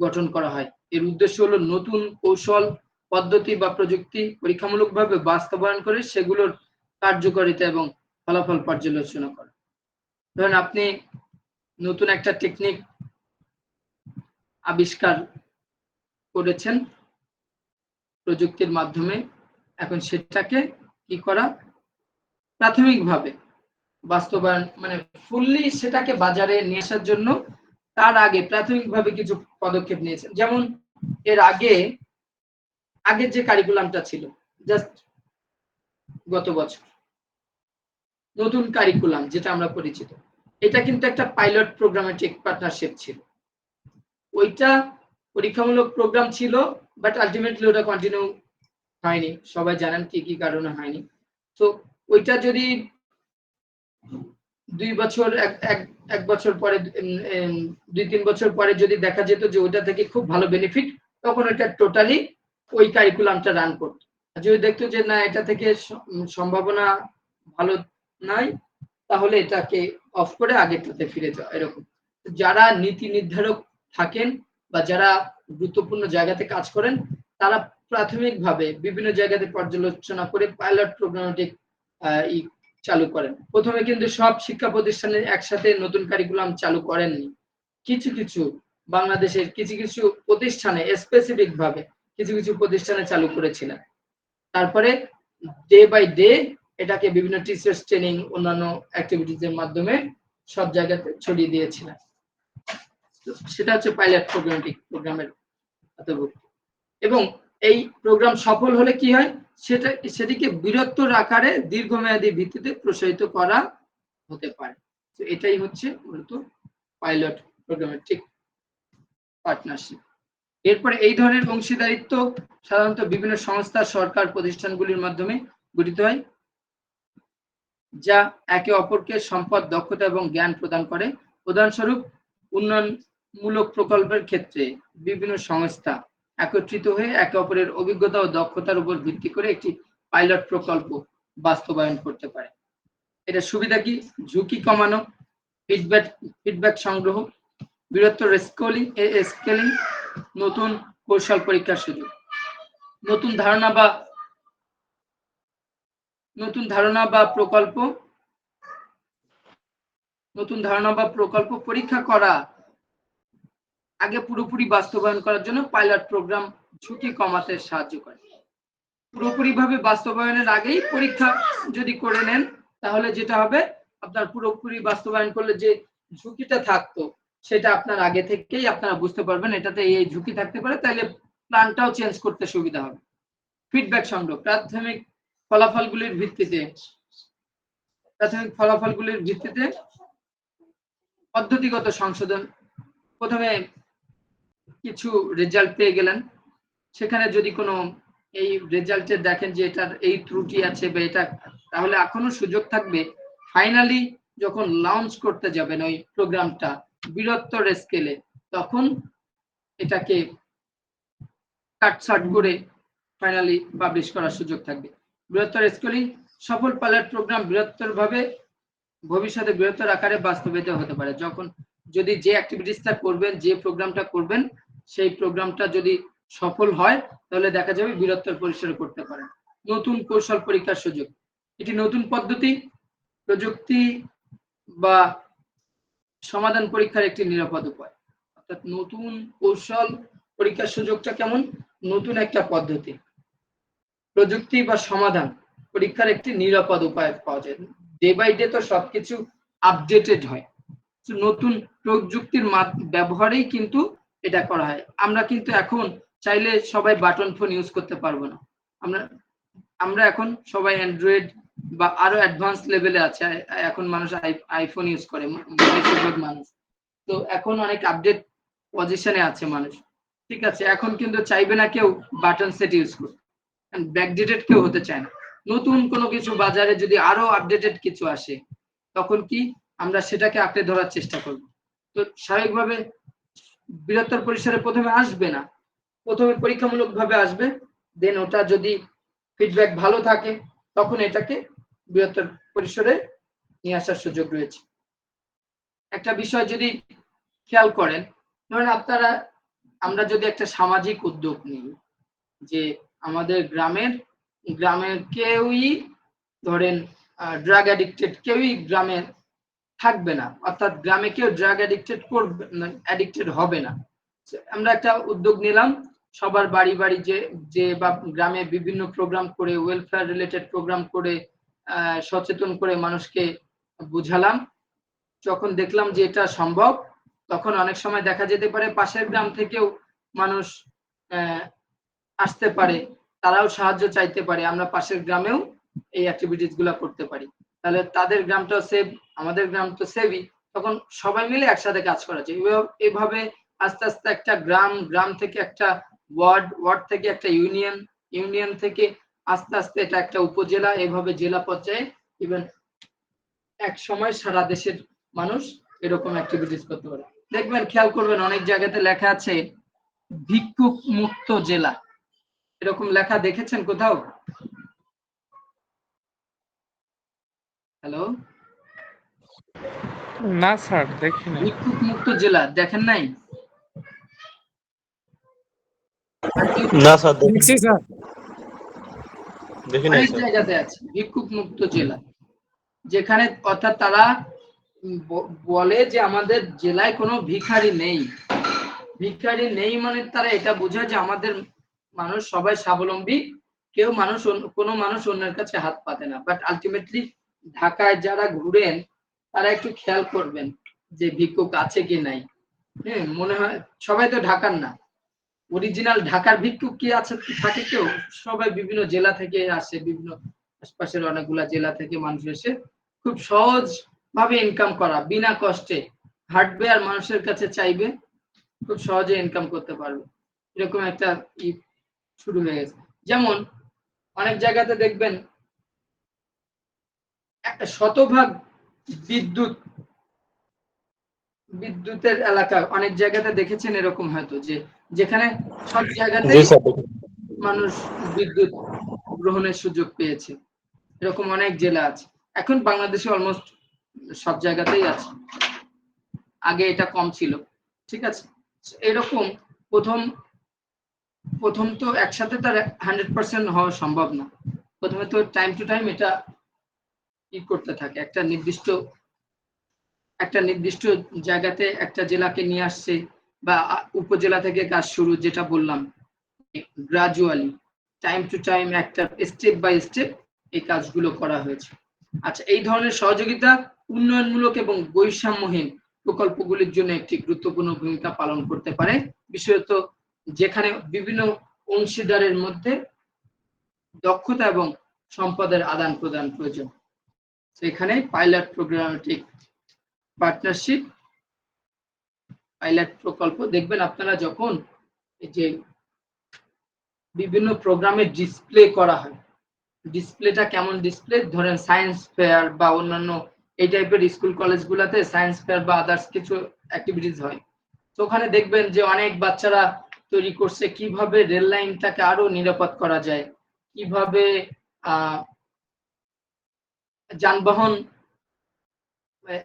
গঠন করা হয়। এর উদ্দেশ্য হলো নতুন কৌশল, পদ্ধতি বা প্রযুক্তি পরীক্ষামূলকভাবে বাস্তবায়ন করে সেগুলোর কার্যকারিতা এবং ফলাফল পর্যালোচনা করা। ধরেন আপনি নতুন একটা টেকনিক আবিষ্কার করেছেন প্রযুক্তির মাধ্যমে, এখন সেটাকে কি করা, প্রাথমিকভাবে বাস্তবায়ন, মানে ফুললি সেটাকে বাজারে নিয়ে আসার জন্য তার আগে প্রাথমিকভাবে কিছু পদক্ষেপ নিয়েছেন। যেমন এর আগে যে কারিকুলামটা ছিল, জাস্ট গত বছর নতুন কারিকুলাম যেটা আমরা পরিচিত, এটা কিন্তু একটা পাইলট প্রোগ্রামেটিক পার্টনারশিপ ছিল। ওইটা পরীক্ষামূলক প্রোগ্রাম ছিল, বাট আলটিমেটলি ওটা কন্টিনিউ হয়নি। সবাই জানেন কি কি কারণে হয়নি। তো ওইটা যদি 2 বছর এক বছর পরে 2-3 বছর পরে যদি দেখা যেত যে ওটা থেকে খুব ভালো বেনিফিট, তখন এটা টোটালি ওই কারিকুলামটা রান করত। যদি দেখতো যে না এটা থেকে সম্ভাবনা ভালো নাই, তাহলে এটাকে অফ করে আগেরটাতে ফিরে যাওয়া এরকম। যারা নীতি নির্ধারক থাকেন বা যারা গুরুত্বপূর্ণ জায়গাতে কাজ করেন, তারা প্রাথমিকভাবে বিভিন্ন জায়গাতে পর্যালোচনা করে পাইলট প্রোগ্রামটি চালু করেন। প্রথমে কিন্তু সব শিক্ষা প্রতিষ্ঠানে একসাথে নতুন কারিকুলাম চালু করেননি। কিছু কিছু বাংলাদেশের কিছু কিছু প্রতিষ্ঠানে স্পেসিফিক ভাবে কিছু কিছু প্রতিষ্ঠানে চালু করেছিলেন। তারপরে ডে বাই ডে এটাকে বিভিন্ন টিচার্স ট্রেনিং, অন্যান্য অ্যাক্টিভিটিজের মাধ্যমে সব জায়গাতে ছড়িয়ে দিয়েছিলেন। সেটা হচ্ছে পাইলট প্রোগ্রামের অন্তর্ভুক্ত। এবং এই প্রোগ্রাম সফল হলে কি হয়, সেটিকে বৃহত্তর আকারে দীর্ঘমেয়াদী ভিত্তিতে প্রসারিত করা হতে পারে। তো এটাই হচ্ছে মূলত পাইলট প্রোগ্রামের ঠিক পার্টনারশিপ। এরপরে এই ধরনের অংশীদারিত্ব সাধারণত বিভিন্ন সংস্থা, সরকার, প্রতিষ্ঠানগুলির মাধ্যমে গঠিত হয়, যা একে অপরকে সম্পদ, দক্ষতা এবং জ্ঞান প্রদান করে। উদাহরণস্বরূপ, উন্নয়নমূলক প্রকল্পের ক্ষেত্রে বিভিন্ন সংস্থা একত্রিত হয়ে একে অপরের অভিজ্ঞতা ও দক্ষতার উপর ভিত্তি করে একটি পাইলট প্রকল্প বাস্তবায়ন করতে পারে। এটা সুবিধা কি? ঝুঁকি কমানো, ফিডব্যাক সংগ্রহ, বৃহত্তর স্কেলিং, নতুন কৌশল পরীক্ষার সুযোগ, নতুন ধারণা বা প্রকল্প পরীক্ষা করা আগে পুরোপুরি বাস্তবায়ন করার জন্য পাইলট প্রোগ্রাম ঝুঁকি কমাতে সাহায্য করে। পুরোপুরিভাবে বাস্তবায়নের আগেই পরীক্ষা যদি করে নেন, তাহলে যেটা হবে, আপনার পুরোপুরি বাস্তবায়ন করলে যে ঝুঁকিটা থাকতো সেটা আপনার আগে থেকেই আপনারা বুঝতে পারবেন এটাতে এই ঝুঁকি থাকতে পারে, তাহলে প্ল্যানটাও চেঞ্জ করতে সুবিধা হবে। ফিডব্যাক সংগ্রহ, প্রাথমিক ফলাফলগুলির ভিত্তিতে পদ্ধতিগত সংশোধন। প্রথমে কিছু রেজাল্ট পেয়ে গেলেন, সেখানে যদি কোনো এই রেজাল্টে দেখেন যে এটার এই ত্রুটি আছে বা এটা, তাহলে এখনো সুযোগ থাকবে ফাইনালি যখন লঞ্চ করতে যাবেন ওই প্রোগ্রামটা বৃহত্তর স্কেলে, তখন এটাকে কাটছাট করে ফাইনালি পাবলিশ করার সুযোগ থাকবে। বৃহত্তর স্কেলিং, সফল পাইলট প্রোগ্রাম বৃহত্তরভাবে ভবিষ্যতে বৃহত্তর আকারে বাস্তবায়িত হতে পারে। যদি যে অ্যাক্টিভিটিসটা করবেন, যে প্রোগ্রামটা করবেন, সেই প্রোগ্রামটা যদি সফল হয়, তাহলে দেখা যাবে বৃহত্তর পরিসরে করতে পারেন। নতুন কৌশল পরীক্ষার সুযোগ, এটি নতুন পদ্ধতি, প্রযুক্তি বা সমাধান পরীক্ষার একটি নিরাপদ উপায়। অর্থাৎ নতুন কৌশল পরীক্ষার সুযোগটা কেমন? নতুন একটা পদ্ধতি, প্রযুক্তি বা সমাধান পরীক্ষার একটি নিরাপদ উপায় পাওয়া যায়। ডে বাই ডে তো সবকিছু আপডেটেড হয়, নতুন প্রযুক্তির ব্যবহারেই কিন্তু এটা করা হয়। আমরা কিন্তু এখন চাইলে সবাই বাটন ফোন ইউজ করতে পারবো না। আমরা এখন সবাই অ্যান্ড্রয়েড বা আরো অ্যাডভান্স লেভেলে আছে, এখন মানুষ আইফোন ইউজ করে বেশিরভাগ মানুষ। তো এখন অনেক আপডেট পজিশনে আছে মানুষ, ঠিক আছে। এখন কিন্তু চাইবে না কেউ বাটন সেট ইউজ করতে, ব্যাকডেটেড কেউ হতে চায় না। নতুন কোনো কিছু বাজারে যদি আরো আপডেটেড কিছু আসে, তখন কি আমরা সেটাকে আঁকড়ে ধরার চেষ্টা করব। তো স্বাভাবিকভাবে বৃহত্তর পরিসরে প্রথমে আসবে না, প্রথমে পরীক্ষামূলক ভাবে আসবে, দেন ওটা যদি ফিডব্যাক ভালো থাকে, তখন এটাকে বৃহত্তর পরিসরে নিয়ে আসার সুযোগ রয়েছে। একটা বিষয় যদি খেয়াল করেন, ধরেন আমরা যদি একটা সামাজিক উদ্যোগ নিই, যে আমাদের গ্রামের কেউই ধরেন ড্রাগ অ্যাডিক্টেড কেউই গ্রামে থাকবে না, অর্থাৎ গ্রামে কেউ ড্রাগ অ্যাডিক্টেড হবে না। আমরা একটা উদ্যোগ নিলাম, সবার বাড়ি বাড়ি যে বা গ্রামে বিভিন্ন প্রোগ্রাম করে, ওয়েলফেয়ার রিলেটেড প্রোগ্রাম করে সচেতন করে মানুষকে বুঝালাম। যখন দেখলাম যে এটা সম্ভব, তখন অনেক সময় দেখা যেতে পারে পাশের গ্রাম থেকেও মানুষ আসতে পারে, তারাও সাহায্য চাইতে পারে, আমরা পাশের গ্রামেও এই অ্যাক্টিভিটিস গুলা করতে পারি, তাহলে তাদের গ্রামটাও সেভ, আমাদের গ্রাম তো সেভই। তখন সবাই মিলে একসাথে কাজ করা যায়। এভাবে আস্তে আস্তে একটা গ্রাম থেকে একটা ওয়ার্ড থেকে একটা ইউনিয়ন থেকে আস্তে আস্তে এটা একটা উপজেলা, এভাবে জেলা পর্যায়ে ইভেন এক সময় সারা দেশের মানুষ এরকম অ্যাক্টিভিটিস করতে পারে। দেখবেন, খেয়াল করবেন, অনেক জায়গাতে লেখা আছে ভিক্ষুক মুক্ত জেলা। এরকম লেখা দেখেছেন কোথাও? হ্যালো, না স্যার দেখি নাই। ভিক্ষুক মুক্ত জেলা দেখেন নাই? না স্যার দেখছি স্যার। দেখি নাই অনেক স্যার। জায়গাতে আছে ভিক্ষুক মুক্ত জেলা, যেখানে অর্থাৎ তারা বলে যে আমাদের জেলায় কোনো ভিখারি নেই। ভিখারি নেই মানে তারা এটা বোঝায় যে আমাদের মানুষ সবাই স্বাবলম্বী, কেউ কোনো মানুষ অন্যের কাছে হাত পাতে না। বাট আলটিমেটলি ঢাকায় যারা ঘুরেন তারা একটু খেয়াল করবেন যে ভিক্ষুক আছে কি নাই। হ্যাঁ, মনে হয় সবাই তো ঢাকার না। অরিজিনাল ঢাকার ভিক্ষুক কি আছে, থাকে কেউ? সবাই বিভিন্ন জেলা থেকে আসে, বিভিন্ন আশপাশের অনেকগুলা জেলা থেকে মানুষ এসে খুব সহজ ভাবে ইনকাম করা, বিনা কষ্টে হাঁটবে আর মানুষের কাছে চাইবে, খুব সহজে ইনকাম করতে পারবে, এরকম একটা শুরু হয়ে গেছে। যেমন অনেক জায়গাতে দেখবেন একটা শতভাগ বিদ্যুতের এলাকা, অনেক জায়গাতে দেখেছেন এরকম হয়তো, যে যেখানে সব জি জায়গাতেই স্যার দেখি। মানুষ বিদ্যুৎ গ্রহণের সুযোগ পেয়েছে, এরকম অনেক জেলা আছে। এখন বাংলাদেশে অলমোস্ট সব জায়গাতেই আছে, আগে এটা কম ছিল। ঠিক আছে, এরকম প্রথম প্রথম তো একসাথে তার 100% হওয়া সম্ভব না। প্রথমে তো টাইম টু টাইম এটা করতে থাকে, একটা নির্দিষ্ট জায়গাতে একটা জেলাকে নিয়ে আসছে, বা উপজেলা থেকে কাজ শুরু, যেটা বললাম গ্রাজুয়ালি টাইম টু টাইম একটা স্টেপ বাই স্টেপ এই কাজগুলো করা হয়েছে। আচ্ছা, এই ধরনের সহযোগিতা উন্নয়নমূলক এবং বৈষম্যহীন প্রকল্পগুলির জন্য একটি গুরুত্বপূর্ণ ভূমিকা পালন করতে পারে, বিশেষত যেখানে বিভিন্ন অংশীদারের মধ্যে দক্ষতা এবং সম্পদের আদান প্রদান প্রয়োজন। সেখানে পাইলট প্রোগ্রামেটিক পার্টনারশিপ, পাইলট প্রকল্প দেখবেন আপনারা যখন এই যে বিভিন্ন প্রোগ্রামে ডিসপ্লে করা হয়, ডিসপ্লেটা কেমন ডিসপ্লে, ধরেন সায়েন্স ফেয়ার বা অন্যান্য এই টাইপের স্কুল কলেজগুলোতে সায়েন্স ফেয়ার বা আদার্স কিছু অ্যাক্টিভিটিস হয়, তো ওখানে দেখবেন যে অনেক বাচ্চারা তৈরি করছে কিভাবে রেল লাইনটাকে আরো নিরাপদ করা যায়, কিভাবে যানবাহন,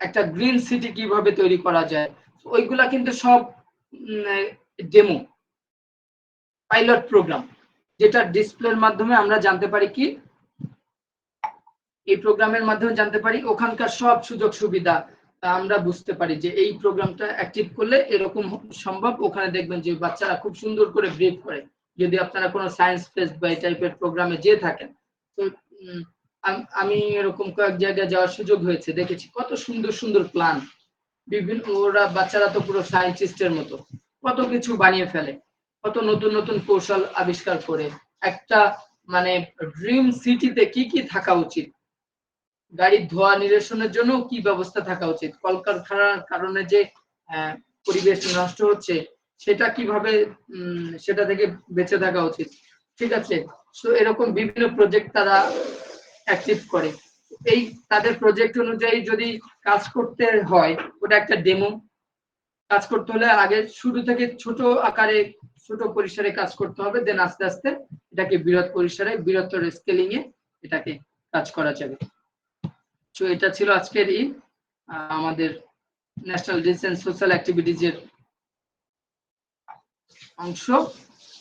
একটা গ্রিন সিটি কিভাবে তৈরি করা যায়। ওইগুলা কিন্তু সব ডেমো, পাইলট প্রোগ্রাম, যেটা ডিসপ্লের মাধ্যমে আমরা জানতে পারি কি, এই প্রোগ্রামের মাধ্যমে জানতে পারি ওখানকার সব সুযোগ সুবিধা, আমরা বুঝতে পারি যে এই প্রোগ্রামটা অ্যাক্টিভ করলে এরকম সম্ভব। ওখানে দেখবেন যে বাচ্চারা খুব সুন্দর করে ব্রিফ করে। যদি আপনারা কোনো সায়েন্স ফেস্ট বা এই টাইপের প্রোগ্রামে যেয়ে থাকেন, তো আমি এরকম কয়েক জায়গায় যাওয়ার সুযোগ হয়েছে, দেখেছি কত সুন্দর সুন্দর প্ল্যান, বিভিন্ন ওরা বাচ্চারা তো পুরো সায়েন্টিস্টের মতো কত কিছু বানিয়ে ফেলে, কত নতুন নতুন কৌশল আবিষ্কার করে একটা মানে ড্রিম সিটিতে কি কি থাকা উচিত, গাড়ির ধোঁয়া নিরসনের জন্য কি ব্যবস্থা থাকা উচিত, কলকারখানার কারণে যে পরিবেশ নষ্ট হচ্ছে সেটা কিভাবে সেটা থেকে বেঁচে থাকা উচিত। ঠিক আছে, তো এরকম বিভিন্ন প্রজেক্ট তারা অ্যাক্টিভ করে। এই তাদের প্রজেক্ট অনুযায়ী যদি কাজ করতে হয়, ওটা একটা ডেমো, কাজ করতে হলে আগে শুরু থেকে ছোট আকারে ছোট পরিসরে কাজ করতে হবে, দেন আস্তে আস্তে এটাকে বৃহৎ পরিসরে বৃহত্তর স্কেলিং এ এটাকে কাজ করা যাবে। তো এটা ছিল আজকের আমাদের ন্যাশনাল ডিসেন্স সোশ্যাল অ্যাক্টিভিটিজ এর অংশ।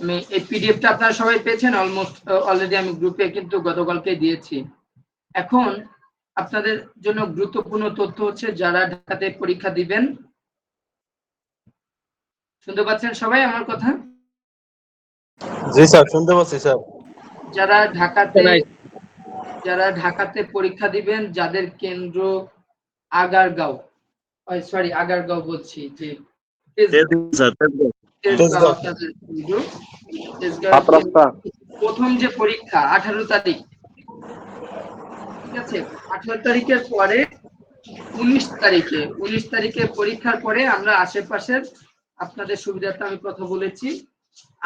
আমি এই পিডিএফটা আপনারা সবাই পেয়েছেন অলমোস্ট, অলরেডি আমি গ্রুপে কিন্তু গতকালকে দিয়েছি। এখন আপনাদের জন্য গুরুত্বপূর্ণ তথ্য হচ্ছে, যারা ঢাকাতে পরীক্ষা দিবেন, শুনতে পাচ্ছেন সবাই আমার কথা? জি স্যার শুনতে পাচ্ছি স্যার। যারা ঢাকাতে পরীক্ষা দিবেন, যাদের কেন্দ্র আগারগাঁও, আগারগাঁও বলছি যে তেজগাঁও, আপনাদের কেন্দ্র তেজগাঁও। প্রথম যে পরীক্ষা 18 তারিখ, ঠিক আছে, 18 তারিখের পরে 19 তারিখে পরীক্ষার পরে আমরা আশেপাশের, আপনাদের সুবিধার্থে আমি কথা বলেছি,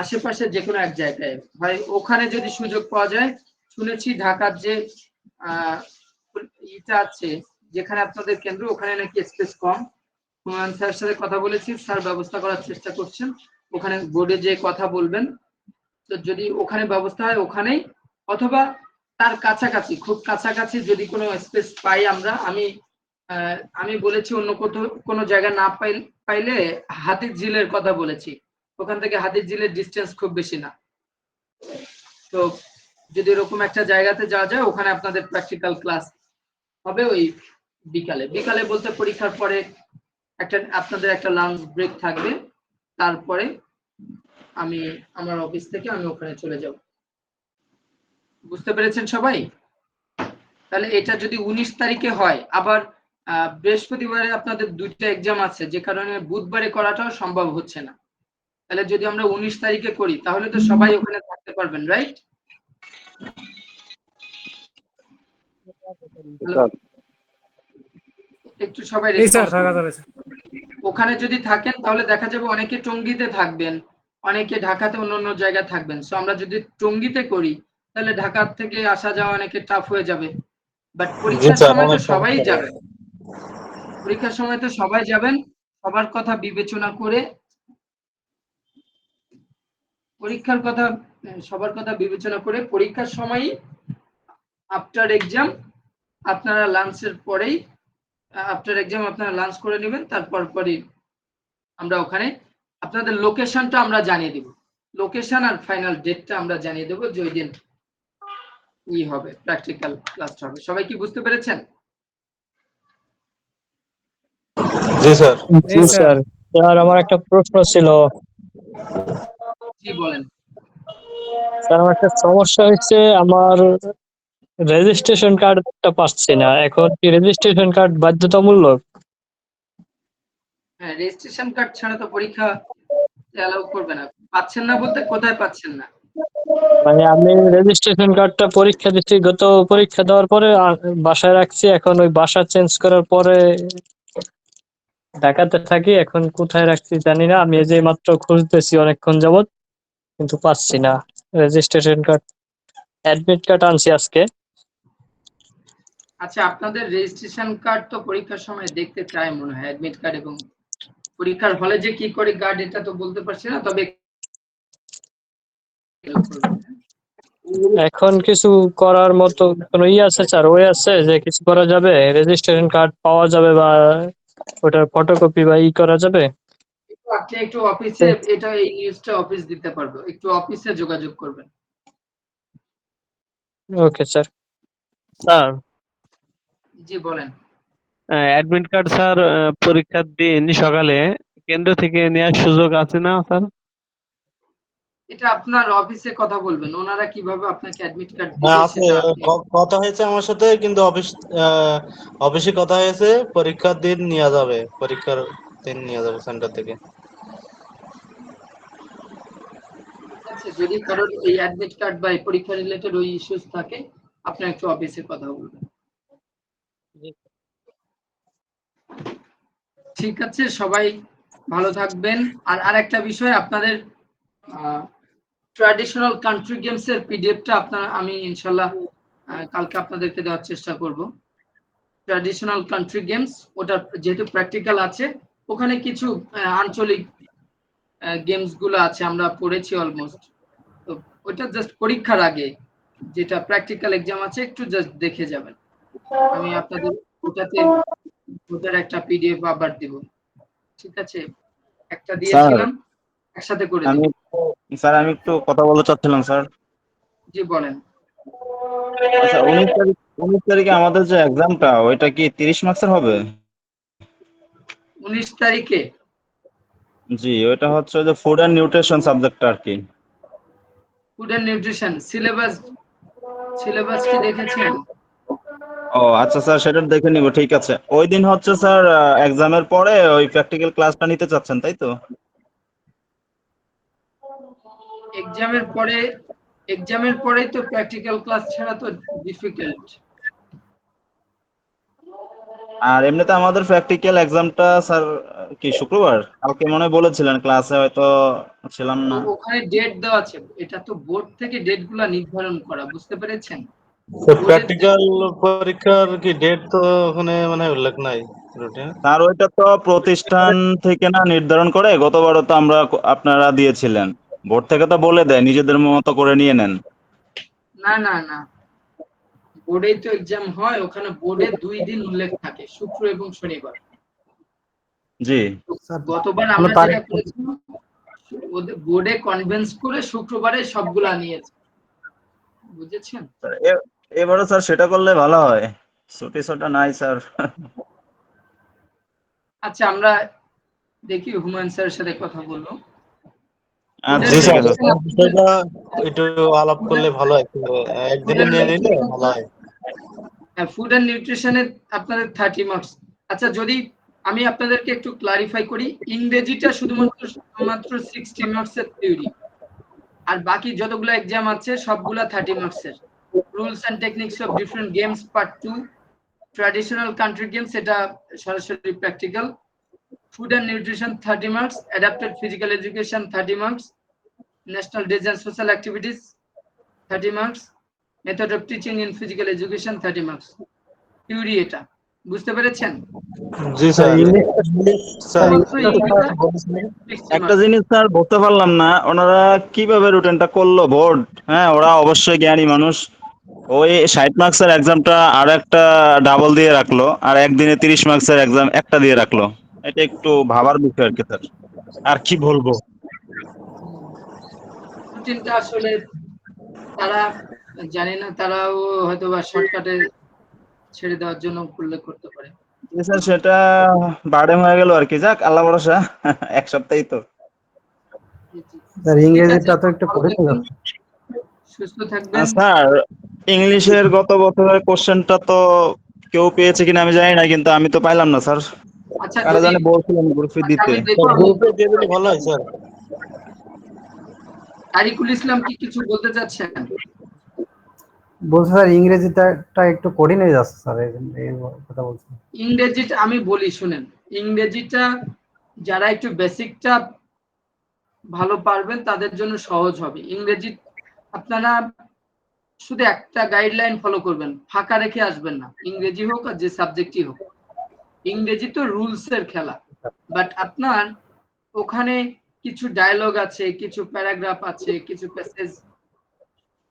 আশেপাশে যে কোনো এক জায়গায় ভাই, ওখানে যদি সুযোগ পাওয়া যায়, শুনেছি ঢাকার যে এটা আছে যেখানে আপনাদের কেন্দ্র ওখানে নাকি স্পেস কম। হুমায়ুন স্যারের সাথে কথা বলেছি, স্যার ব্যবস্থা করার চেষ্টা করছেন। ওখানে বোর্ডে যে কথা বলবেন, তো যদি ওখানে ব্যবস্থা হয় ওখানেই, অথবা তার কাছাকাছি, খুব কাছাকাছি যদি কোনো স্পেস পাই আমরা, আমি বলেছি অন্য কোথাও কোনো জায়গা না পাইলে হাতির ঝিলের কথা বলেছি। ওখান থেকে হাতির ঝিলের ডিস্টেন্স খুব বেশি না। তো যদি এরকম একটা জায়গাতে যাওয়া যায়, ওখানে আপনাদের প্র্যাকটিক্যাল ক্লাস হবে ওই বিকালে। বিকালে বলতে পরীক্ষার পরে আপনাদের একটা লাঞ্চ ব্রেক থাকবে, তারপরে আমি আমার অফিস থেকে আমি ওখানে চলে যাব। বুঝতে পেরেছেন সবাই? তাহলে এটা যদি 19 তারিখে হয়, আবার বৃহস্পতিবারে আপনাদের দুইটা এক্সাম আছে, যে কারণে বুধবারে করাটাও সম্ভব হচ্ছে না। তাহলে যদি আমরা 19 তারিখে করি তাহলে তো সবাই ওখানে থাকতে পারবেন, রাইট? একটু সবাই ওখানে যদি থাকেন তাহলে দেখা যাবে অনেকে টঙ্গীতে থাকবেন, অনেকে ঢাকাতে অন্য জায়গায় থাকবেন। সো আমরা যদি টঙ্গীতে করি তাহলে ঢাকা থেকে আসা যাওয়া অনেকে টাফ হয়ে যাবে। বাট জি পরীক্ষার স্যার, সময় তো অনেক সবাই সমস্যা হবে। যাবেন, পরীক্ষার সময় তো সবাই যাবেন। সবার কথা বিবেচনা করে, পরীক্ষার কথা সবার কথা বিবেচনা করে পরীক্ষার সময়ই আফটার এক্সাম আপনারা লাঞ্চের পরেই, আফটার এক্সাম আপনারা লাঞ্চ করে নেবেন, তারপর পরে আমরা ওখানে আপনাদের লোকেশনটা আমরা জানিয়ে দেব। লোকেশন আর ফাইনাল ডেটটা আমরা জানিয়ে দেব যে ওই দিন হবে, প্র্যাকটিক্যাল ক্লাসটা হবে। সবাই কি বুঝতে পেরেছেন? জি স্যার। জি স্যার। স্যার আমার একটা প্রশ্ন ছিল। জি বলেন। স্যার আমার একটা সমস্যা হচ্ছে, আমার রেজিস্ট্রেশন কার্ডটা পাচ্ছি না। এখন কি রেজিস্ট্রেশন কার্ড বাধ্যতামূলক? হ্যাঁ, রেজিস্ট্রেশন কার্ড ছাড়া তো পরীক্ষা অ্যালাউ করবে না। পাচ্ছেন না বলতে কোথায় পাচ্ছেন না? মানে আমি রেজিস্ট্রেশন কার্ডটা পরীক্ষা দিচ্ছি, গত পরীক্ষা দেওয়ার পরে বাসায় রাখছি। এখন ওই বাসা চেঞ্জ করার পরে ঢাকাতে থাকি, এখন কোথায় রাখছি জানি না। আমি এই যে মাত্র খুঁজতেছি অনেকক্ষণ যাবত, কিন্তু পাচ্ছি না রেজিস্ট্রেশন কার্ড। অ্যাডমিট কার্ড আনছি আজকে। আচ্ছা, আপনাদের রেজিস্ট্রেশন কার্ড তো পরীক্ষার সময় দেখতে চাই মনে হয়, অ্যাডমিট কার্ড, এবং পরীক্ষার হলে যে কি করে কার্ড এটা তো বলতে পারছি না, তবে এখন কিছু করার মতো কোনো আছে স্যার, ওই আছে যে কিছু করা যাবে, রেজিস্ট্রেশন কার্ড পাওয়া যাবে বা ওটার ফটোকপি বা করা যাবে? আপনি একটু অফিসে, এটা এই নিউজটা অফিস দিতে পারবে, একটু অফিসে যোগাযোগ করবেন। Okay sir. স্যার জি বলেন। অ্যাডমিট কার্ড স্যার পরীক্ষার দিন সকালে কেন্দ্র থেকে নেওয়ার সুযোগ আছে না স্যার? এটা আপনার অফিসে কথা বলবেন, ওনারা কিভাবে আপনাকে অ্যাডমিট কার্ড হ্যাঁ দিবে আছে, সেটা আপনি। কথা হয়েছে আমার সাথে, কিন্তু অফিসে কথা হয়েছে, পরীক্ষার দিন নেওয়া যাবে, পরীক্ষার দিন নেওয়া যাবে সেন্টার থেকে। ঠিক আছে, যদি কারোর এই অ্যাডমিট কার্ড বা এই পরীক্ষা রিলেটেড ওই ইস্যুস থাকে, আপনি একটু অফিসে কথা বলবেন। ঠিক আছে, সবাই ভালো থাকবেন। আর আরেকটা বিষয়, আপনাদের ট্র্যাডিশনাল কান্ট্রি গেমস এর পিডিএফটা আমি ইনশাল্লাহ কালকে আপনাদেরকে দেওয়ার চেষ্টা করব। ট্র্যাডিশনাল কান্ট্রি গেমস, ওটা যেহেতু প্র্যাকটিক্যাল আছে, ওখানে কিছু আঞ্চলিক গেমস গুলো আছে, আমরা পড়েছি অলমোস্ট। তো ওটা জাস্ট পরীক্ষার আগে, যেটা প্র্যাকটিক্যাল এক্সাম আছে, একটু জাস্ট দেখে যাবেন। আমি আপনাদের ওটার একটা পিডিএফ আবার দিব। ঠিক আছে, একটা স্যার দিয়েছিলাম, একসাথে করে আমি দিব। আমি একটু কথা বলতে চাচ্ছিলাম স্যার। জি বলেন। আচ্ছা, 19 তারিখে আমাদের যে এক্সামটা, ওইটা কি 30 মার্কসের হবে? 19 তারিখে জি, ওইটা হচ্ছে যে ফুড অ্যান্ড নিউট্রিশন সাবজেক্টটা আর কি। Food and nutrition syllabus, syllabus কি দেখেছেন? ও আচ্ছা স্যার, সেটা দেখে নিব, ঠিক আছে। ওই দিন হচ্ছে স্যার এক্সামের পরে ওই প্র্যাকটিক্যাল ক্লাসটা নিতে চাচ্ছেন, তাই তো? এক্সামের পরে, এক্সামের পরেই তো প্র্যাকটিক্যাল ক্লাস ছাড়া তো ডিফিকাল্ট। আর এমনিতে আমাদের প্র্যাকটিক্যাল এক্সামটা স্যার কি শুক্রবার? কালকে মনে হয় বলেছিলেন, ক্লাসে হয়তো ছিলাম না। ওখানে ডেট দেওয়া আছে, এটা তো বোর্ড থেকে ডেট গুলা নির্ধারণ করা, বুঝতে পেরেছেন? প্র্যাকটিক্যাল পরীক্ষার কি ডেট তো ওখানে মানে উল্লেখ নাই রুটিনে। আর ওইটা তো প্রতিষ্ঠান থেকে না নির্ধারণ করে, গতবারও তো আপনারা দিয়েছিলেন, বোর্ড থেকে তো বলে দেয় নিজেদের মতো করে নিয়ে নেন। না না না, বোর্ডেই তো এক্সাম হয়, ওখানে বোর্ডে 2 দিন উল্লেখ থাকে, শুক্র এবং শনিবার। জি গতবার আমরা যেটা করেছিলাম, ওদের বোর্ডে কনভিন্স করে শুক্রবারে সবগুলা নিয়েছে, বুঝেছেন? এবারও স্যার সেটা করলে ভালো হয়, ছুটি ছটা নাই স্যার। আচ্ছা, আমরা দেখি হুমায়ুন স্যারের সাথে কথা বলবো। আচ্ছা জি ঠিক স্যার, আছে স্যার। বিষয়টা একটু আলাপ করলে ভালো হয়, একদিনে নিয়ে নিলে ভালো হয়। ফুড অ্যান্ড নিউট্রিশনের আপনাদের 30 মার্কস। আচ্ছা, যদি আমি আপনাদেরকে একটু ক্লারিফাই করি, ইংরেজিটা শুধুমাত্র 60 মার্কসের থিওরি, আর বাকি যতগুলো এক্সাম আছে সবগুলা 30 মার্কসের। Rules and techniques of different games part 2, traditional country games, এটা সরাসরি practical. Food and nutrition 30 marks, adapted physical education 30 marks, national days and social activities 30 marks, method of teaching in physical education 30 marks. Theory এটা, বুঝতে পেরেছেন? জি স্যার, স্যার শুধুমাত্র ইংরেজিটা 60 একটা মার্কস। জিনিস স্যার বুঝতে পারলাম না, ওনারা কিভাবে রুটিনটা করলো বোর্ড? হ্যাঁ, ওরা অবশ্যই জ্ঞানী মানুষ, ওই 60 মার্কসের এক্সামটা আর একটা ডাবল দিয়ে রাখলো, আর একদিনে 30 মার্কসের এক্সাম একটা দিয়ে রাখলো। এটা একটু ভাবার বিষয় আর কি স্যার, আর কি বলবো। রুটিনটা আসলে তারা জানে না, তারাও হয়তো বা শর্টকাটে ছেড়ে দেওয়ার জন্য উল্লেখ করতে পারে। জি স্যার, সেটা বার্ডেন হয়ে গেল আর কি, যাক আল্লাহ ভরসা। এক সপ্তাহই তো। স্যার ইংরেজিটা তো একটু কঠিন হয়ে যাচ্ছে। সুস্থ থাকবেন। স্যার, ইংলিশের গত বছরের কোশ্চেনটা তো কেউ পেয়েছে কিনা আমি জানি না, কিন্তু আমি তো পাইলাম না স্যার। আচ্ছা, কারা যদি জানে বলছিলেন গ্রুপে দিতে। আমি দেখবো। গ্রুপে দিয়ে দিলে ভালো হয় স্যার। তারিকুল ইসলাম কি কিছু বলতে চাচ্ছেন? বলছে স্যার ইংরেজিটা একটু কঠিন হয়ে যাচ্ছে স্যার, এই কথা বলছি। ইংরেজিটা আমি বলি শুনেন, ইংরেজিটা যারা একটু বেসিকটা ভালো পারবেন তাদের জন্য সহজ হবে। ইংরেজি আপনারা শুধু একটা গাইডলাইন ফলো করবেন, ফাঁকা রেখে আসবেন না, ইংরেজি হোক আর যে সাবজেক্টই হোক। ইংরেজি তো রুলস এর খেলা, বাট আপনার ওখানে কিছু ডায়লগ আছে, কিছু প্যারাগ্রাফ আছে, কিছু প্যাসেজ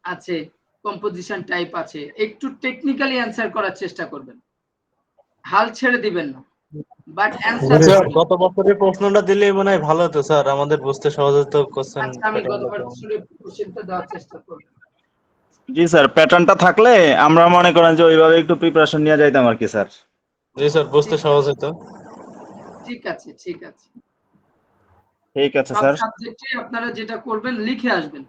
আছে, কম্পোজিশন টাইপ আছে, একটু টেকনিক্যালি অ্যান্সার করার চেষ্টা করবেন, হাল ছেড়ে দিবেন না, বাট অ্যান্সার। স্যার গত বছরের প্রশ্নটা দিলে মনে হয় ভালো হতো স্যার, আমাদের বুঝতে সহজ হতো কোশ্চেন। আচ্ছা, আমি গত বছরের কোশ্চেনটা দেওয়ার চেষ্টা করব। জি স্যার, প্যাটার্নটা থাকলে আমরা মনে করেন যে ওইভাবে একটু প্রিপারেশন নিয়ে যাইতাম আর কি স্যার। জি স্যার, বুঝতে সহজ হতো। ঠিক আছে, ঠিক আছে। ঠিক আছে সব স্যার। সাবজেক্টে আপনারা যেটা করবেন, লিখে আসবেন,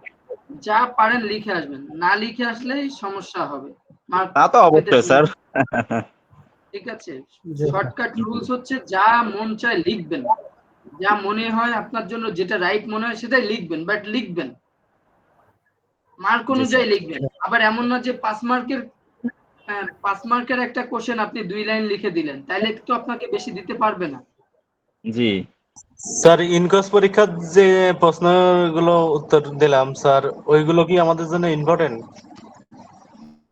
যা পারেন লিখে আসবেন, না লিখে আসলেই সমস্যা হবে, মার্ক তা তো পেতে অবশ্যই স্যার। ঠিক আছে? জি। শর্টকাট রুলস হচ্ছে যা মন চায় লিখবেন, যা মনে হয় আপনার জন্য যেটা রাইট মনে হয় সেটাই লিখবেন, বাট লিখবেন, মার্ক জি অনুযায়ী স্যার। লিখবেন। আবার এমন না যে 5 মার্কের একটা কোশ্চেন আপনি 2 লাইন লিখে দিলেন, তাইলে তো আপনাকে বেশি দিতে পারবে না। জি স্যার ইনকোর্স পরীক্ষার যে প্রশ্নগুলো উত্তর দিলাম স্যার, ওইগুলো কি আমাদের জন্য ইম্পর্টেন্ট?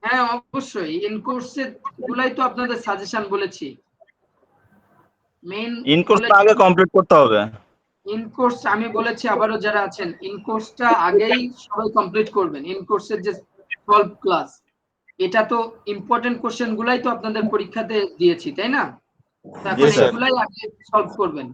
হ্যাঁ, অবশ্যই ইন কোর্সের গুলাই তো আপনাদের সাজেশন বলেছি। মেইন ইন কোর্সটা আগে কমপ্লিট করতে হবে। ইন কোর্স আমি বলেছি, আবারও যারা আছেন ইন কোর্সটা আগেই সবাই কমপ্লিট করবেন। ইন কোর্সের যে সলভ ক্লাস, এটা তো ইম্পর্টেন্ট কোশ্চেন গুলাই তো আপনাদের পরীক্ষাতে দিয়েছি, তাই না? তো জি এখন স্যার। এগুলাই আগে সলভ করবেন।